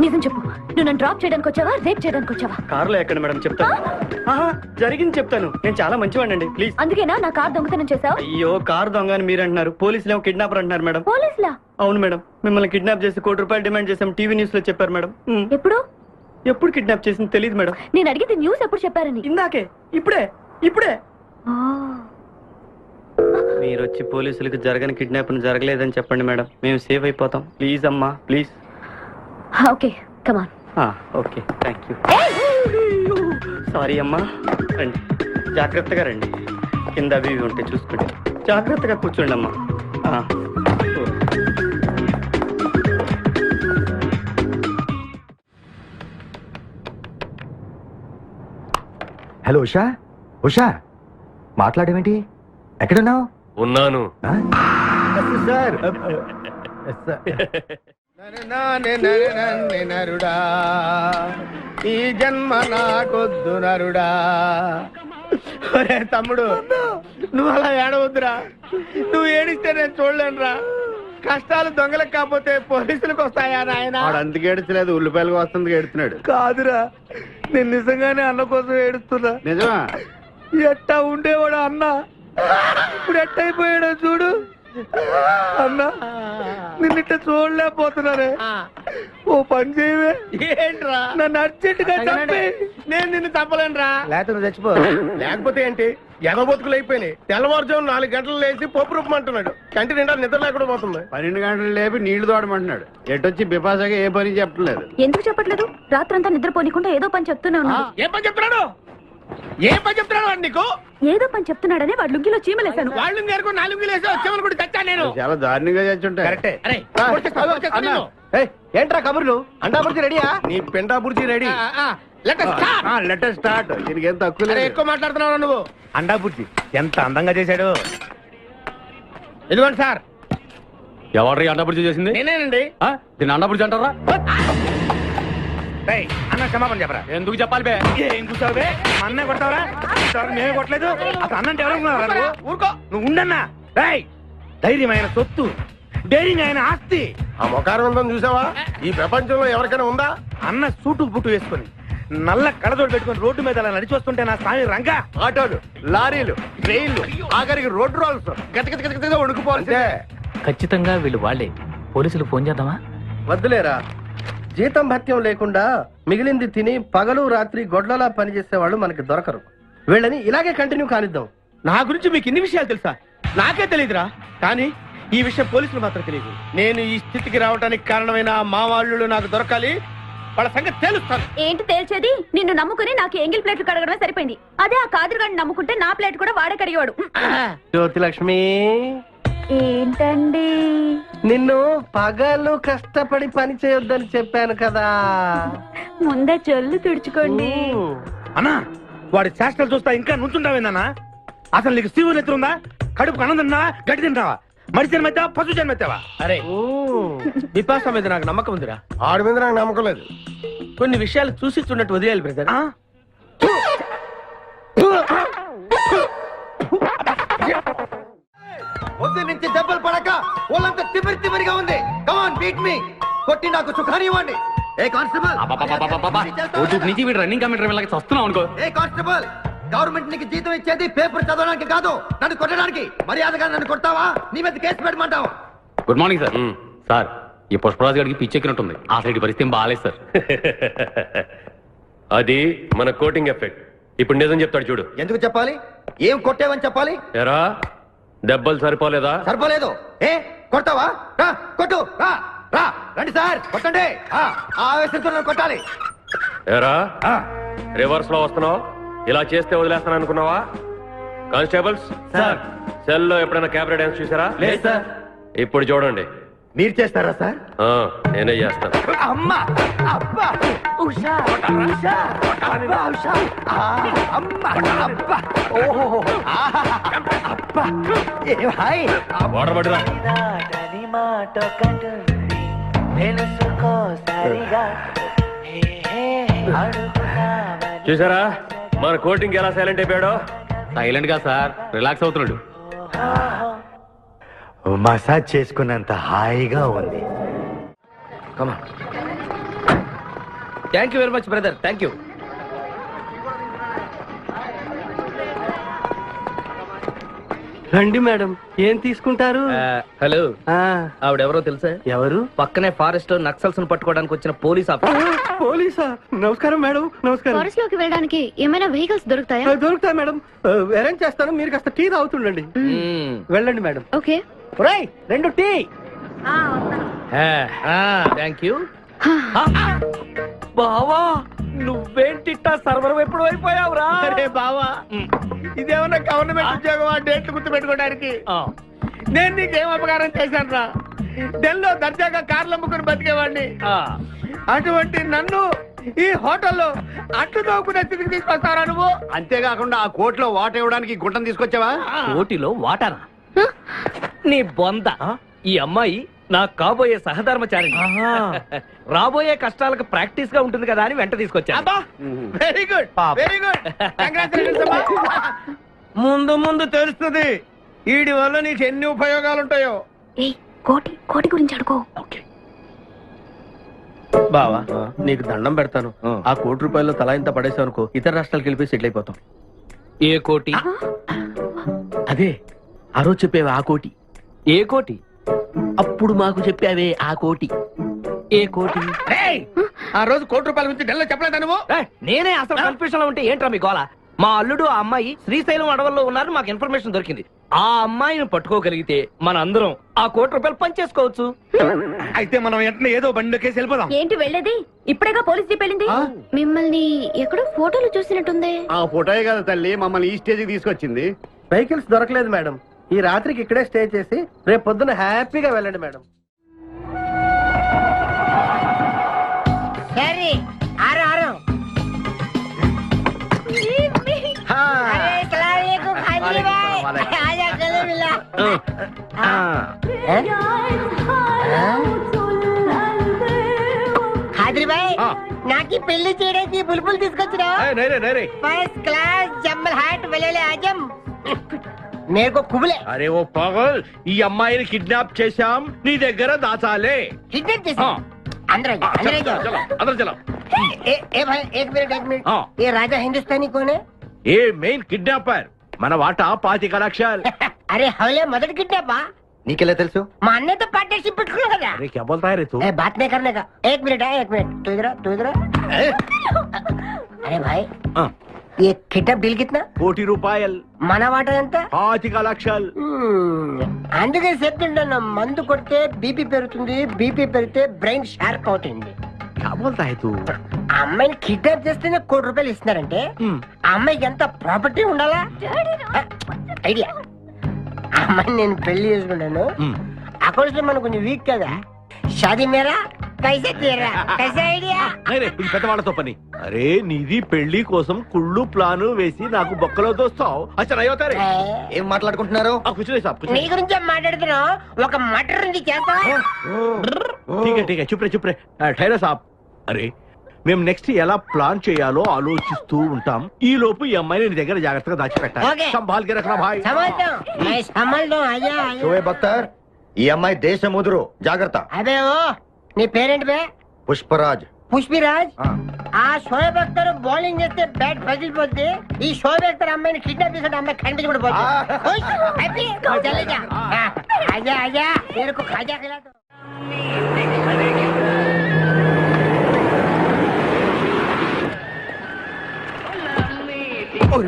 నిజం చెప్పు, నువ్వు నన్ను డ్రాప్ చేయడానికి వచ్చావా, రేప్ చేయడానికి వచ్చావా? కారులో ఎక్కడ మేడం చెప్తాను. జరిగింది చెప్తాను. నేను చాలా మంచివాడిని ప్లీజ్. అందుకేనా నా కార్ దొంగతనం చేసావు? అయ్యో, కారు దొంగ అని మీరు అంటున్నారు, పోలీసులు ఏమో కిడ్నాపర్ అంటున్నారు మేడం. పోలీసులా? అవును మేడం, మిమ్మల్ని కిడ్నాప్ చేసి ₹1 డిమాండ్ చేసాం టీవీ న్యూస్ లో చెప్పారు మేడం. ఎప్పుడు? ఎప్పుడు కిడ్నాప్ చేసింది తెలియదు మేడం. నేను అడిగితే న్యూస్ ఎప్పుడు చెప్పారని. ఇందాకే, ఇప్పుడే ఇప్పుడే. మీరు వచ్చి పోలీసులకు జరగని కిడ్నాప్ జరగలేదని చెప్పండి మేడం, మేము సేవ్ అయిపోతాం. ప్లీజ్ అమ్మా please. Okay come on. Okay thank you. Sorry అమ్మా. రండి, జాగ్రత్తగా రండి. కింద అవి ఇవి ఉంటే చూసుకోండి. జాగ్రత్తగా కూర్చోండి అమ్మా. హలో ఉషా. ఉషా మాట్లాడేమిటి? ఎక్కడున్నావు? ఉన్నాను సార్. నరుడా, ఈ జన్మ నాకొద్దు నరుడా. ఒరే తమ్ముడు, నువ్వు అలా ఏడవద్దురా. నువ్వు ఏడిస్తే నేను చూడలేనురా. కష్టాలు దొంగలకు కాకపోతే పోలీసులకు వస్తాయా నాయన? వాడు అందుకు ఏడ్చలేదు, ఉల్లిపాయలకు వస్తుంది ఏడుతున్నాడు. కాదురా, నేను నిజంగానే అన్న కోసం ఏడుస్తున్నా. నిజమా? ఎట్టా ఉండేవాడు అన్న, ఇప్పుడు ఎట్టయిపోయాడో చూడు. అన్నా, నిన్నిట్ట చూడలేకపోతున్నారే. ఓ పని చేయవే. ఏంట్రా? నన్ను అర్జెంటుగా చంపే. నేను నిన్ను చంపలేనురా. లేకపోతే నువ్వు చచ్చిపో. లేకపోతే ఏంటి, ఎగబొతుకులు అయిపోయినాయి. తెల్లవారుజాము 4 గంటలు లేచి పప్పు రూపమంటున్నాడు. కంటి నిండా నిద్ర లేకుండా పోతుంది. 12 గంటలు లేపి నీళ్లు తోడమంటున్నాడు. ఎటొచ్చి బిపాసగా ఏ పని చెప్పట్లేదు. ఎందుకు చెప్పట్లేదు? రాత్రంతా నిద్రపోనికుండా ఏదో పని చెప్తూనే ఉన్నాడు. ఏం పని చెప్తున్నాడు? ఏం పని చెప్తున్నాడు వాడు నీకు? ఏదో పని చెప్తున్నాడని వాడు లుంగిలో చీమలేశాను. వాళ్ళు గారు 4 లేసి వచ్చేవాళ్ళు కూడా చచ్చా నేను. చాలా దారుణంగా చచ్చుంటాయి. కరెక్టే. అరే, ఏంట్రా కబుర్లు? అండాబుర్జీ రెడీయా? నీ పెండా బుర్జీ రెడీ. Letter start. దీనికి ఏం తక్కువ లేదు. ఎక్కువ మాట్లాడుతున్నావు నువ్వు. అండా బుర్జీ ఎంత అందంగా చేశాడు. ఇదిగోండి సార్. ఎవరు అండపుడి చేసింది? నేనేనండి. దీన్ని అండపుడి అంటారా? రేయ్, అన్న క్షమాపణ చెప్పరా. ఎందుకు చెప్పాలి బే? ఏం కూర్చోవు బే? మా అన్నే కొడతావరా? ఇంతవరకు మేమే కొట్టలేదు. అసలు అన్నంటే ఎవరనుకున్నారా నువ్వు? ఊరుకో, నువ్వు ఉండన్నా. రేయ్, ధైర్యమైన సొత్తు, డైరింగ్ అయిన ఆస్తి. ఆ మొకారం ఉందని చూసావా? ఈ ప్రపంచంలో ఎవరికైనా ఉందా? అన్న సూటు బుట్టు వేసుకొని నల్ల కళ్ళజోడు పెట్టుకొని రోడ్డు మీద అలా నడిచి వస్తుంటే నా స్వామి రంగా. ఆటోలు, లారీలు, ట్రైన్లు, ఆఖరికి రోడ్ రోల్స్ గతగతగతగా వణుకుపోతే. ఖచ్చితంగా వీళ్ళు వాళ్ళే. పోలీసులు ఫోన్ చేద్దామా? వద్దులేరా, జీతం భత్యం లేకుండా మిగిలింది తిని పగలు రాత్రి గొడ్లలా పనిచేసే వాళ్ళు మనకి దొరకరు. వీళ్ళని ఇలాగే కంటిన్యూ కానిద్దాం. నా గురించి మీకు ఇన్ని విషయాలు తెలుసా? నాకే తెలియదురా. కానీ ఈ విషయం పోలీసులు మాత్రం తెలియదు. నేను ఈ స్థితికి రావడానికి కారణమైన మా వాళ్ళు నాకు దొరకాలి. వాళ్ళ సంగతి తెలుస్తాను. ఏంటి తేల్చేది? నిన్ను నమ్ముకుని నాకు ఎంగిల్ ప్లేట్లు కడగడమే సరిపోయింది. అదే ఆ కాదురుగాడిని నమ్ముకుంటే నా ప్లేట్ కూడా వాడే కడిగేవాడు. జ్యోతి లక్ష్మి, ఏంటండి? నిన్ను పగలు కష్టపడి పని చేయొద్దని చెప్పాను కదా. ముందే జల్లు తుడుచుకోండి. అన్నా, వాడి చేష్టలు చూస్తా ఇంకా నుంచుంటావేందన్నా? అసలు నీకు శివుని ఎత్తురుందా? కడుపు అన్నం తిన్నావా, గడ్డి తింటావా? మనిషి జన్మెత్తావా, పశు జన్మెత్తావా? అరే, విపాస మీద నాకు నమ్మకం ఉందిరా. ఆడి మీద నాకు నమ్మకం లేదు. కొన్ని విషయాలు చూసి చూడట్టు వదిలేయాలి బ్రదర్. పొద్దు నుంచి దెబ్బలు పడక వాళ్ళంతా తిమిరి తిమిరిగా ఉంది. కమాన్ బీట్ మీ, కొట్టి నాకు సుఖాన్ని ఇవ్వండి. ఏ కానిస్టేబుల్, నుంచి వీడు రన్నింగ్ కమిటీ వస్తున్నావు అనుకో. ఏ కానిస్టేబుల్, గవర్నమెంట్ నీకు జీతం ఇచ్చేది పేపర్ చదవడానికి కాదు, నన్ను కొట్టడానికి. మర్యాదగా నన్ను కొడతావా, నీ మీద కేసు పెట్టమంటావా? Good morning sir. సార్, ఈ పుష్పరాజు గారికి పిచ్చెక్కినట్టుంది. ఆ సైడ్ పరిస్థితి బాగాలేదు సార్. అది మన కోటింగ్ ఎఫెక్ట్. ఇప్పుడు నిజం చెప్తాడు చూడు. ఎందుకు చెప్పాలి? ఏం కొట్టేవని చెప్పాలి? ఎరా, దెబ్బలు సరిపోలేదా? సరిపోలేదు. ఏ కొడతావా? రా కొట్టు, రా రా, రండి సార్ కొట్టండి. ఆవేశంతో నన్ను కొట్టాలి. ఎరా, రివర్స్ లో వస్తున్నావు. ఇలా చేస్తే వదిలేస్తాను అనుకున్నావా? కానిస్టేబుల్స్ సార్, సెల్లో ఎప్పుడైనా కెమెరా డాన్స్ చూసారా? లేదు సార్. ఇప్పుడు చూడండి. మీరు చేస్తారా సార్? నేనే చేస్తాను. అమ్మా, అబ్బా, ఉషా, ఉషా, అబ్బా, ఉషా, అమ్మా, అబ్బా, ఓహో, అబ్బా, ఏ భాయ్, వాడబడిరా. చూసారా మన కోటింగ్ ఎలా సైలెంట్ అయిపోయాడో? సైలెంట్ గా సార్, రిలాక్స్ అవుతున్నాడు. మసాజ్ చేసుకున్నంత హాయిగా ఉంది. Thank you very much brother, thank you. రండి మేడం, ఏం తీసుకుంటారు? హలో, ఆవిడెవరో తెలుసా? ఎవరు? పక్కనే ఫారెస్ట్ లో నక్సల్స్ పట్టుకోవడానికి వచ్చిన పోలీస్ ఆఫీసర్. పోలీసా? నమస్కారం మేడం. నమస్కారం. ఫారెస్ట్ లోకి వెళ్ళడానికి ఏమైనా వెహికల్స్ దొరుకుతాయా? దొరుకుతాయి మేడం, అరేంజ్ చేస్తాను. మీరు కాస్త టీ తాగుతుండండి. వెళ్ళండి మేడం. ఓకే. ఒరేయ్, 2 టీ. Thank you. బావా, నువ్వేంటిట్టా సర్వర్ ఎప్పుడు అయిపోయావురా? అరే బావా, ఇదేమన్నా గవర్నమెంట్ ఉద్యోగం? ఆ డేట్లు గుర్తు పెట్టుకోవడానికి నేను నీకేం అపకారం చేశాను రా? ఢిల్లీలో దర్జాగా కార్లు అమ్ముకుని బతికేవాడిని. అటువంటి నన్ను ఈ హోటల్లో అట్లు తోకునే స్థితికి తీసుకొస్తారా నువ్వు? అంతేకాకుండా ఆ కోర్టులో వాట ఇవ్వడానికి గుంటను తీసుకొచ్చావా? కోటిలో వాటారా? నీ బొంద. ఈ అమ్మాయి నా కాబోయే సహధర్మచారి. రాబోయే కష్టాలకు ప్రాక్టీస్ గా ఉంటుంది కదా అని వెంట తీసుకొచ్చా. Very good, very good. ముందు ముందు తెలుస్తుంది వీడి వల్ల నీకు ఎన్ని ఉపయోగాలు ఉంటాయో. కోటి గురించి అడుకో. బావా, నీకు దండం పెడతాను. ఆ ₹1,00,00,000 తలా ఇంత పడేసావు అనుకో, ఇతర రాష్ట్రాలకు వెళ్ళిపోయి సెటిల్ అయిపోతాం. ఏ కోటి? అదే ఆ రోజు చెప్పేవా ఆ కోటి? ఏ కోటి? అప్పుడు మాకు చెప్పావే ఆ కోటి. ఏ కోటి? ఆ రోజు ₹1,00,00,000 గురించి ఢిల్లీలో చెప్పలేదా నువ్వు? నేనే అసలు కన్ఫ్యూషన్ లో ఉంటే ఏంట్రా మీ గోల? మా అల్లుడు ఆ అమ్మాయి శ్రీశైలం అడవుల్లో ఉన్నారని మాకు ఇన్ఫర్మేషన్ దొరికింది. ఆ అమ్మాయిని పట్టుకోగలిగితే మన అందరం ఆ ₹1,00,00,000 పంచేసుకోవచ్చు. అయితే మనం వెంటనే ఏదో బండికేసి వెళ్ళిపోదాం. ఏంటి వెళ్ళేది? ఇప్పుడేగా పోలీస్ జీప్ వెళ్ళింది. మిమ్మల్ని ఎక్కడో ఫోటోలు చూసినట్టుంది. ఆ ఫోటోయే కదా తల్లి మమ్మల్ని ఈ స్టేజ్కి తీసుకొచ్చింది. వెహికల్స్ దొరకలేదు మేడం. ఈ రాత్రికి ఇక్కడే స్టే చేసి రేపు పొద్దున హ్యాపీగా వెళ్ళండి మేడం. ఖాద్రిబాయ్ నాకు పెళ్లి చేయడానికి బుల్బుల్ తీసుకొచ్చినా ఫస్ట్ క్లాస్ జమ్మల్ హాట్ వెలెలే ఆజం మేరకు కుబులే. అరే ఓ పాగల్, ఈ అమ్మాయిని కిడ్నాప్ చేశాం, నీ దగ్గర దాచాలే. కిడ్నాప్ చేసి अंदर अंदर चलो. ए भाई एक मिनट ये राजा हिंदुस्तानी कौन है? ये मेन किडनैपर మన వాటా 25 లక్షలు. अरे हवले मदद किडनैपा నీకెలా తెలుసు? మా అన్నయ్యతో పార్ట్నర్షిప్ పెట్టుకున్నా కదా. अरे क्या बोलता है रे तू? ए बात नहीं करने का. एक मिनट तू इधर अरे भाई ये किडनैप बिल कितना? 1 రూపాయలు. మన వాటా ఎంత? 25 లక్షలు. అందుకే చెప్తుంటాను, మందు కొడితే బీపీ పెరుగుతుంది, బీపీ పెరిగితే బ్రెయిన్ షార్ప్ అవుతుంది. क्या बोलता है तू? ఆ అమ్మాయిని కిడ్నాప్ చేస్తేనే ₹1 కోటి ఇస్తున్నారంటే ఆ అమ్మాయికి ఎంత ప్రాపర్టీ ఉండాలా? ఐడియా, ఆ అమ్మాయిని నేను పెళ్లి చేసుకుంటాను. అకౌంట్స్ లో మనకు కొంచెం వీక్ కదా. షాదీ మేరా పైసా తీరా కైసా ఐడియా? అరే ఇది పెద్దవాళ్ళతో పని. అరే నీది పెళ్లి కోసం కుళ్ళు ప్లాను వేసి నాకు బొక్కలో దోస్తావు. అచ్చా అయ్యోతారే ఏం మాట్లాడుకుంటున్నారు? కూర్చోలే సాబ్ నీ గురించే మాట్లాడుతున్నావు. ఒక మటర్ ఉంది చేస్తావా? ठीक है चुप रे ठहरा साहब. అరే మేము నెక్స్ట్ ఎలా ప్లాన్ చేయాలో ఆలోచిస్తూ ఉంటాం. ఈ లోపు ఈ అమ్మాయిని నీ దగ్గర జాగ్రత్తగా దాచిపెట్టాలి. ఓకే. సంభాల్ కే రఖనా భాయ్. సంభాల్తో ఆజా. షోయబ్ అఖ్తర్, ఈ అమ్మాయి దేశముదురు, జాగ్రత్త. అదే ఓ నీ పేరెంట్ బే? పుష్పరాజ్. పుష్పిరాజ్. ఆ షోయబ్ అఖ్తర్ బౌలింగ్ చేస్తే బ్యాట్ పగిలిపోద్ది. ఈ షోయబ్ అఖ్తర్ అమ్మాయిని కిడ్నాప్ చేసిన అమ్మాయి కనిపించి కూడా పోతుంది. ఆజా ఆజా మేరకు ఖాజా ఖిలా దో.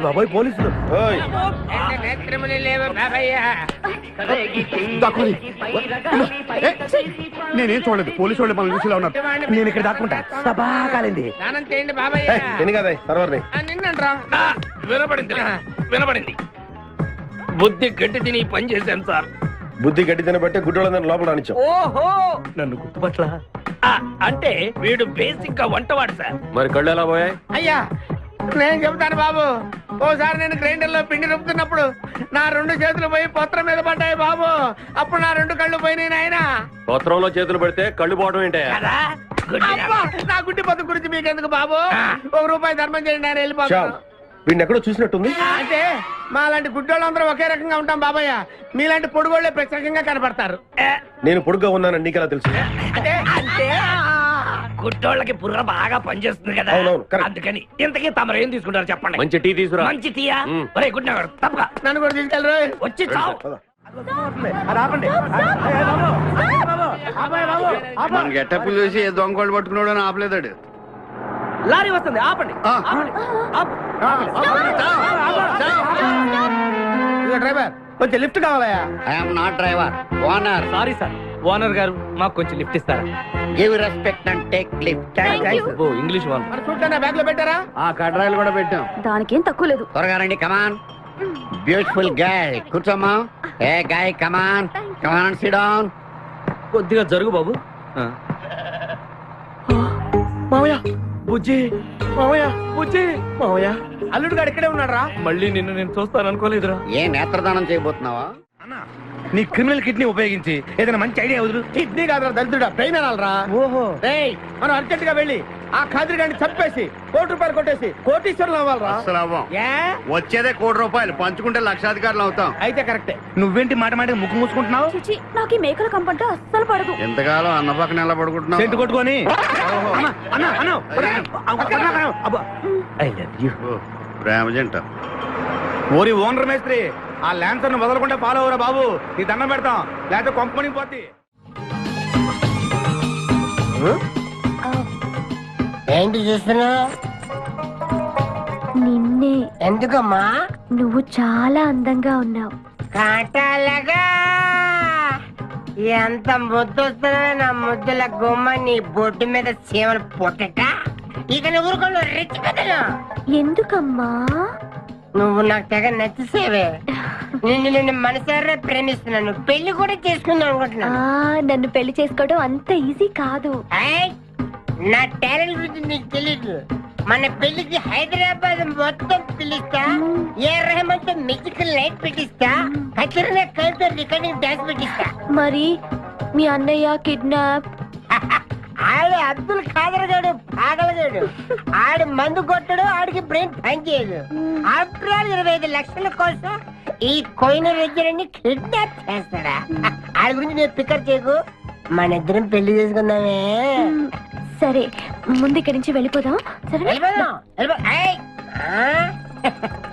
బాబాయ్ పోలీసులు. నేనేం చూడలేదు, పోలీసు వాళ్ళు మన చూసిలా ఉన్నారు. నేను ఇక్కడ దాక్కుంటా. సభా కాలింది. వినపడింది. బుద్ధి గట్టి తిని పని చేశాను సార్. బుద్ధి గట్టి తినబట్టే గుడ్డోళ్ళందరూ లోపల రానిచ్చాం. ఓహో నన్ను గుర్తుపట్ల. అంటే వీడు బేసిక్ గా వంటవాడు సార్. మరి కళ్ళు ఎలా పోయాయి? అయ్యా నేను చెబుతాను బాబు. ఓసారి నేను గ్రైండర్ లో పిండి రుబ్బుతున్నప్పుడు నా 2 చేతులు పోయి పత్రం మీద పడ్డాయి బాబు. అప్పుడు నా 2 కళ్ళు పోయినాయి నాయన. పత్రంలో చేతులు పెడితే కళ్ళు పోవడం ఏంటే? నా గుడ్డి పత్తు గురించి మీకెందుకు బాబు? ₹1 ధర్మం చేయండి, ఆయన వెళ్ళిపోతాను. వీడిని ఎక్కడో చూసినట్టుంది. అంటే మా లాంటి గుడ్డోళ్ళందరూ ఒకే రకంగా ఉంటాం బాబయ్య. మీలాంటి పొడుగోళ్లే ప్రత్యేకంగా కనపడతారు. నేను పొడుగ్గా ఉన్నానని నీకెలా తెలుసు? అంటే గుడ్డోళ్ళకి బుర్ర బాగా పనిచేస్తుంది కదా, అవునవును, కరెక్ట్. అందుకని ఇంతకీ తమరు ఏం తీసుకుంటారు చెప్పండి. మంచి టీ తీసుకురా. మంచి టీయా? ఒరే గుడ్ నగర్ తప్పగా నన్ను కూడా తీసుకెళ్ళరు. వచ్చి చావు. మన గెటప్లు చూసి ఏ దొంగోళ్ళు పట్టుకున్నాడు అని ఆపలేదాడు. లారీ వస్తుంది, ఆపండి. డ్రైవర్ కొంచెం లిఫ్ట్ కావాలయా? I'm not driver, owner. Sorry sir, owner గారు మాకు కొంచెం లిఫ్ట్ ఇస్తారా? Give respect and take lift. ఓ ఇంగ్లీష్ వాళ్ళు. మన సూట్ బ్యాగ్ లో పెట్టారా? ఆ కడ్రాయిలు కూడా పెట్టాం. దానికేం తక్కువ లేదు. త్వరగా రండి, కమాన్. బ్యూటిఫుల్ గాయ్, కూర్చోమ్మా. ఏ గాయ్, కమాన్ కమాన్, సిట్ డౌన్. కొద్దిగా జరుగు బాబు. మావయ్య బుజ్జి, మావయ్య బుజ్జి, మావయ్య అల్లుడు గారు ఇక్కడే ఉన్నాడు రా. మళ్ళీ నిన్ను నేను చూస్తాను అనుకోలేదురా. ఏ నేత్రదానం చేయబోతున్నావా? నీ క్రిమినల్ కిడ్నీ ఉపయోగించి ఏదైనా మంచి ఐడియా వదులు. కిడ్నీ కాదురా దళితుడా, బ్రెయిన్ అనాలరా. ఓహో, రేయ్ మనం అర్జెంట్ గా వెళ్ళి ఆ ఖాద్రి గారిని చంపేసి ₹1 కోటి కొట్టేసి కోటీశ్వరులు అవ్వాలరా. అసలు అవ్వం. ఏ? వచ్చేదే ₹1 కోటి, పంచుకుంటే లక్షాధికారులు అవుతాం. అయితే కరెక్టే. నువ్వేంటి మాట మాట ముక్కు మూసుకుంటున్నావు? చిచి, నాకు ఈ మేకల కంపంటే అస్సలు పడదు. ఎంతకాలం అన్న పక్కన ఎలా పడుకుంటున్నావు? సెంటు కొట్టుకొని. ప్రేమ జంట. ఓరి ఓనర్ మేస్త్రి, ఆ ల్యాన్సర్ ను వదలకుండా ఫాలో అవరా బాబు. నీ దండం పెడతాం, లేకపోతే కొంపని పోతి. ఏంటి చూస్తున్నా? నిన్నే. ఎందుకమ్మా? నువ్వు చాలా అందంగా ఉన్నావు. కాటాలగా ఎంత ముద్దు వస్తున్నా నా ముద్దుల గుమ్మ నీ బొడ్డు మీద చీమలు పొట్టట. ఇక నువ్వు ఊరుకోను రెచ్చి కదను. ఎందుకమ్మా? నువ్వు నాకు తెగ నచ్చేసేవే. నిన్ను మనసారా ప్రేమిస్తున్నాను, పెళ్లి కూడా చేసుకుందాం అనుకుంటున్నాను. నన్ను పెళ్లి చేసుకోవడం అంత ఈజీ కాదు. ఏయ్, నా టాలెంట్ గురించి నీకు తెలియదు. మన పెళ్లికి హైదరాబాద్ మొత్తం పిలుస్తా, ఏ రెహమాన్ తో మ్యూజికల్ నైట్ పెట్టిస్తా, కచరన కవితో రికార్డింగ్ డాన్స్ పెట్టిస్తా. మరి మీ అన్నయ్య కిడ్నాప్? ఆడు అబ్దుల్ ఖాదర్ గాడు పాగలగాడు. ఆడు మందు కొట్టడు, ఆడికి బ్రెయిన్ పనిచేయదు. ఆఫ్టర్ ఆల్ 25 లక్షల కోసం ఈ కోయిన రెడ్డిని కిడ్నాప్ చేస్తాడా? ఆడి గురించి నేను పికప్ చేయకు, మన ఇద్దరం పెళ్లి చేసుకుందామే. సరే ముందు ఇక్కడి నుంచి వెళ్ళిపోదాం. సరే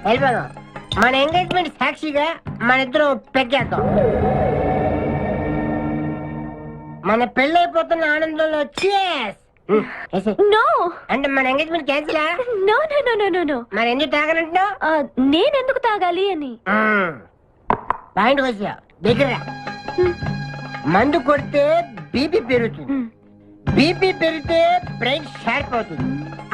వెళ్ళిపోదాం. మన ఎంగేజ్మెంట్ సాక్షిగా మన ఇద్దరం పెగ్గేద్దాం. మన పెళ్ళైపోతున్న ఆనందంలో cheers. నో అంటే మన engagement cancel. No no no no no no. మరి ఎందుకు తాగనంటున్నావు? నేనెందుకు తాగాలి అని. పాయింట్ వచ్చా దగ్గర. మందు కొడితే బీపీ పెరుగుతుంది, బీపీ పెరిగితే బ్రెయిన్ షార్ప్ అవుతుంది.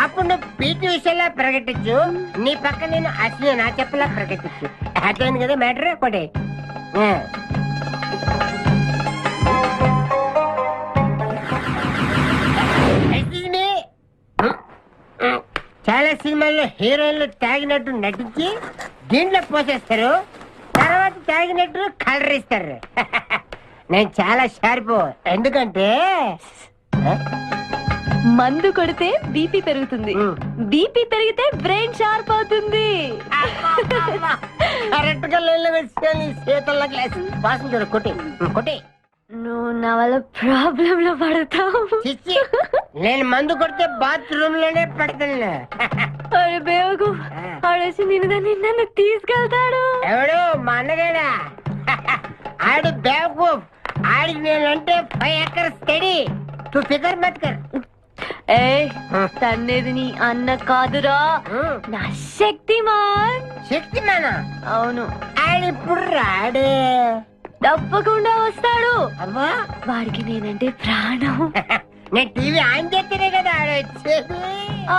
అప్పుడు నువ్వు పీటీ విషయంలో ప్రకటించు, నీ పక్క నేను అసలు నా చెప్పలా ప్రకటించు. అర్థమైంది కదా మ్యాటర్? ఒకటి చాలా సినిమాల్లో హీరోయిన్లు తాగినట్టు నటించి దీంట్లో పోసేస్తారు, తర్వాత తాగినట్టు కలర్ ఇస్తారు. నేను చాలా షార్ప్. ఎందుకంటే మందు కొడితే బీపీ పెరుగుతుంది, బీపీ పెరిగితే బ్రెయిన్ షార్ప్ అవుతుంది. కరెక్ట్ గా లైన్లో వచ్చి శీతల గ్లాస్ వాసన చూడు. కొట్టి కొట్టి. నువ్వు నా వల్ల ప్రాబ్లం లో పడతావు. చిచ్చి, నేను మందు కొడితే బాత్రూమ్ లోనే పడతాను. అరే బేవకు ఆడేసి నిన్ను తీసుకెళ్తాడు. ఎవడు? మా అన్నగాడా? ఆడు బేవకూఫ్. ఆడికి నేనంటే 5 acres స్టడీ. తు ఫికర్ మత్ కర్. ఏ తన్నేది నీ అన్న కాదురా, నా శక్తిమాన్. శక్తిమానా? అవును. ఆడిప్పుడు రాడే. తప్పకుండా వస్తాడు. అమ్మా, వాడికి నేనంటే ప్రాణం. నేను టీవీ ఆన్ చేస్తేనే కదా ఆడ వచ్చేది.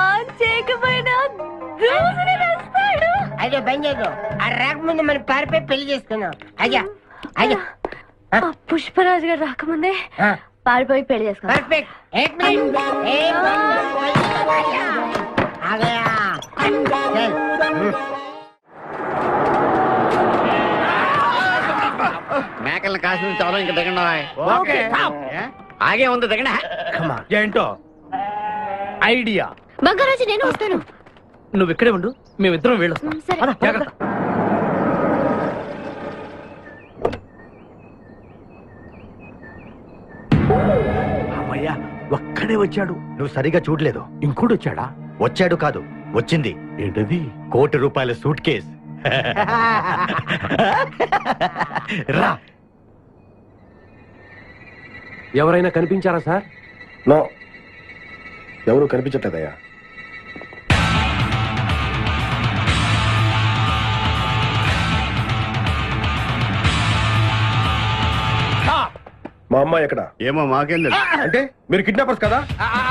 ఆన్ చేయకపోయినా దూసుని వస్తాడు. అయ్యో బంద్ చేద్దాం. ఆ రాకముందు మనం పారిపోయి పెళ్లి చేసుకున్నాం. అయ్యా అయ్యా పుష్పరాజు గారు రాకముందే పారిపోయి పెళ్లి చేసుకున్నాం. పర్ఫెక్ట్. एक मिनट. आ गया. चल. మేకల్ని కాసిన చాలా ఇంకా దిగండి. ఓకే ఆగే ఉంది దిగండి. ఏంటో ఐడియా. బంగారాజు నేను వస్తాను. నువ్వు ఇక్కడే ఉండు, మేమిద్దరం వెళ్ళొస్తాం. సరే జాగ్రత్త. అమ్మయ్యా, ఒక్కడే వచ్చాడు. నువ్వు సరిగా చూడలేదు. ఇంకోటి వచ్చాడా? వచ్చాడు కాదు, వచ్చింది. ఏంటది? ₹1 కోటి సూట్ కేస్. రా. ఎవరైనా కనిపించారా సార్? నో, ఎవరు కనిపించట్లేదయ్యా. మా అమ్మాయి ఎక్కడ? ఏమో మాకేం తెలుసు. అంటే మీరు కిడ్నాపర్స్ కదా?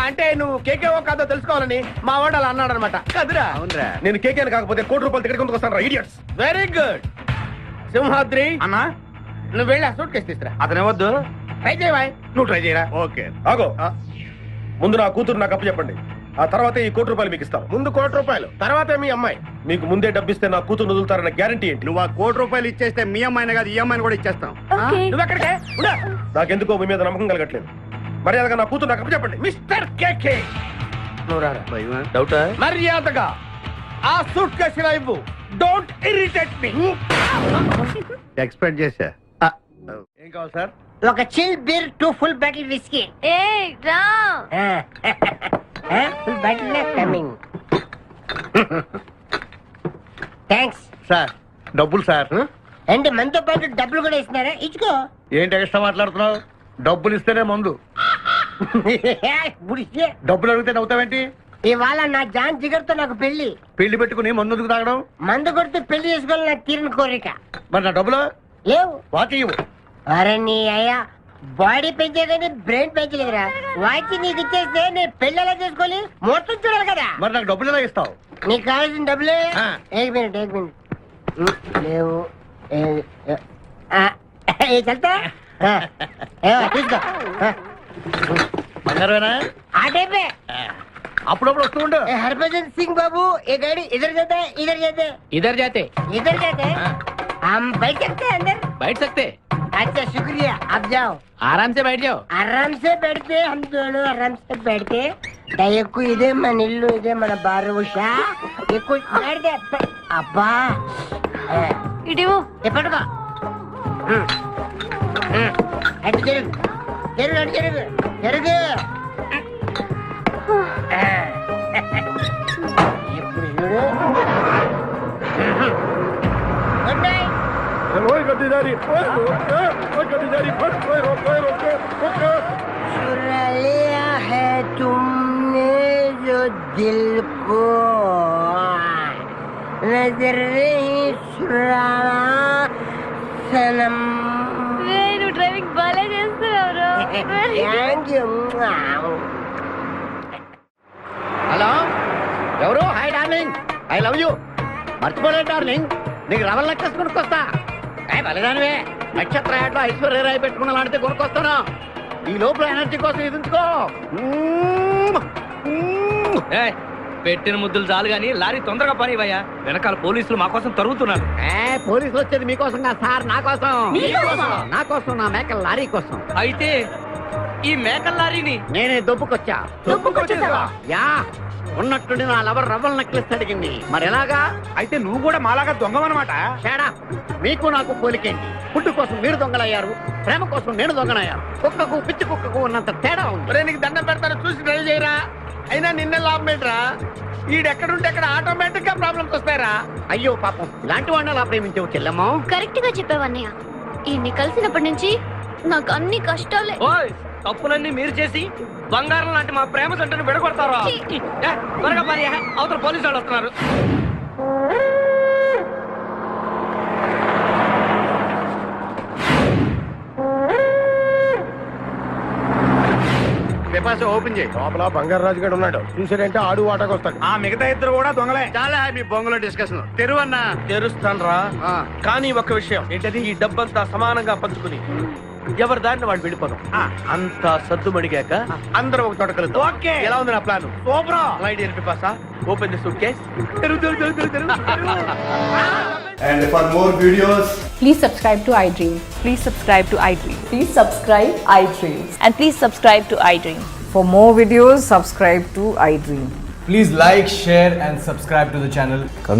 అంటే నువ్వు కేకేఓ కాదో తెలుసుకోవాలని మా వాడు అలా అన్నాడు అనమాట. కదురా? అవునరా. నేను కేకేని కాకపోతే ₹1 టికెట్ కొందుకు వస్తాను. ఇడియట్స్. Very good. సింహాద్రి అన్నా, నువ్వు వెళ్ళి ఆ సూట్ కేసు తీసుకురా. అతనే వద్దు. ట్రై చేయవా? నువ్వు ట్రై చేయరా. ఓకే. ఆగో. ముందు నా కూతురు నాకు అప్పు చెప్పండి, ఆ తర్వాత ఈ ₹1 మీకు ఇస్తాం. ముందు ₹1, తర్వాత మీ అమ్మాయి. మీకు ముందే డబ్బిస్తే నా కూతురు వదులుతారన్న గ్యారంటీ ఏంటి? నువ్వు ఆ ₹1 ఇచ్చేస్తే మీ అమ్మాయిని కాదు, ఈ అమ్మాయిని కూడా ఇచ్చేస్తాం. ఓకే. నువ్వు ఎక్కడికే? ఉండు. నాకెందుకో మీ మీద నమ్మకం కలగట్లేదు. మర్యాదగా నా కూతురు నాకు అప్పు చెప్పండి. మిస్టర్ కేకే, నువ్వు రారా. డౌటా? మర్యాదగా ఆ సూట్ కేసు ఇలా ఇవ్వు. Don't irritate me. ఎక్స్పెక్ట్ చేశా. ఏం కావాలి సార్? ఒక chill beer, 2 full bottle whiskey. ఏ రా. Full bottle coming. Thanks sir, డబ్బులు సార్. అంటే మనతో పాటు డబ్బులు కూడా ఇస్తున్నారా? ఇచ్చుకో. ఏంటి ఎక్స్ట్రా మాట్లాడుతున్నావు? డబ్బులు ఇస్తేనే మందు. బుడిసే. డబ్బులు అడిగితే నవ్వుతావేంటి? ఇవాళ నా జాన్ జిగర్తో నాకు పెళ్లి. పెళ్లి పెట్టుకుని మందు ఎందుకు తాగడం? మందు కొడుతూ పెళ్లి చేసుకోవాలి నా తీరిన కోరిక. మరి నా డబ్బులు లేవు. వాచి ఇవ్వు. అరే నీ అయ్యా, బాడీ పెంచేదని బ్రెయిన్ పెంచలేదురా. వాచి నీకు ఇచ్చేస్తే నేను పెళ్లి ఎలా చేసుకోవాలి? మొత్తం చూడాలి కదా. మరి నాకు డబ్బులు ఎలా ఇస్తావు? నీకు కావాల్సిన డబ్బులే. ఆ. ఏక్ మినిట్. లేవు. చల్తా తీసుకో. బంగారమేనా? ఆ టైపే. అప్పుడప్పుడు వస్తూ ఉండు. हरभजन सिंह बाबू ये गाड़ी इधर जाता है इधर जाता है ఇద్దరు జాతే इधर जाता है हम बैठ सकते हैं अंदर బయట సక్తే अच्छा शुक्रिया आप जाओ ఆరామ్ సే బయట జాओ आराम से बैठते हम दोनों आराम से बैठते దయకు ఇదే మన ఇల్లు ఇదే మన బారుషా ఎక్కువ बैठते అబ్బా ఇటు ఎప్పటికో అటు జరుగు జరుగు అటు జరుగు జరుగు ఇప్పుడు చూడు గుడ్ నైట్ चुरा लिया है तुमने जो दिल को नजर नहीं चुराना सनम నువ్వు డ్రైవింగ్ బాగా చేస్తున్నావు थैंक यू హలో ఎవరు? Hi darling, I love you. మర్చిపోలేదు డార్లింగ్, నీకు రవల్ నెక్లెస్ కొనుక్కొస్తా. బలిదానివే, నక్షత్ర యాడ్లో ఐశ్వర్యరాయ్ పెట్టుకున్న లాంటిది కొనుక్కొస్తాను. ఈ లోపల ఎనర్జీ కోసం ఎదుంచుకో. ఏయ్, పెట్టిన ముద్దులు చాలు గాని లారీ తొందరగా పని ఇవ్వయ్యా. వెనకాల పోలీసులు మా కోసం తరుగుతున్నారు. పోలీసులు వచ్చేది మీకోసం కాదు సార్, నా కోసం. నా కోసం, నా మేకల లారీ కోసం. అయితే ఈ మేకల లారీని నేనే దొబ్బుకొచ్చా. యా, ఉన్నట్టుండి నా లవర్ రవ్వల్ నెక్లెస్ అడిగింది. మరి ఎలాగా? అయితే నువ్వు కూడా మాలాగా దొంగవన్నమాట. తేడా మీకు నాకు పోలికేంటి? ఫుడ్ కోసం మీరు దొంగలయ్యారు, ప్రేమ కోసం నేను దొంగనయ్యాను. కుక్కకు పిచ్చి కుక్కకు ఉన్నంత తేడా ఉంది. నీకు దండం పెడతాను, చూసి డ్రైవ్ చేయరా. అయినా నిన్నే లాభం ఏంట్రా? ఈడెక్కడుంటే అక్కడ ఆటోమేటిక్ గా ప్రాబ్లమ్స్ వస్తాయరా. అయ్యో పాపం, ఇలాంటి వాడిని అలా ప్రేమించవు చెల్లెమ్మో. కరెక్ట్ గా చెప్పావన్నయ్య. ఈయన్ని కలిసినప్పటి నుంచి నాకు అన్ని కష్టాలే. ఓయ్, తప్పులన్నీ మీరు చేసి బంగారం లాంటి మా ప్రేమ జంటను విడగొడతారా? ఏ, త్వరగా పని, అవతల పోలీసు వాళ్ళు వస్తున్నారు. పేపర్స్ ఓపెన్ చేయి. లోపల బంగారు రాజు గారు ఉన్నాడు, చూసాడంటే ఆడు వాటకు వస్తాడు. ఆ మిగతా ఇద్దరు కూడా దొంగలే. చాలా మీ బొంగులో డిస్కషన్ తెరువన్నా. తెరుస్తాను రా, కానీ ఒక విషయం ఏంటది? ఈ డబ్బంతా సమానంగా పంచుకుని ఎవరి దారిని వాడు వెళ్ళిపోదాం. అంతా సద్దు మడిగాక అందరం ఒక తోట కలుద్దాం. ఓకే. ఎలా ఉంది నా ప్లాన్? సూపర్. లైట్ ఎల్పి పాసా open the suitcase. And for more videos, Please subscribe to iDream. Please subscribe to iDream. Please subscribe iDream. And please subscribe to iDream. For more videos, subscribe to iDream. please like, share and subscribe to the channel.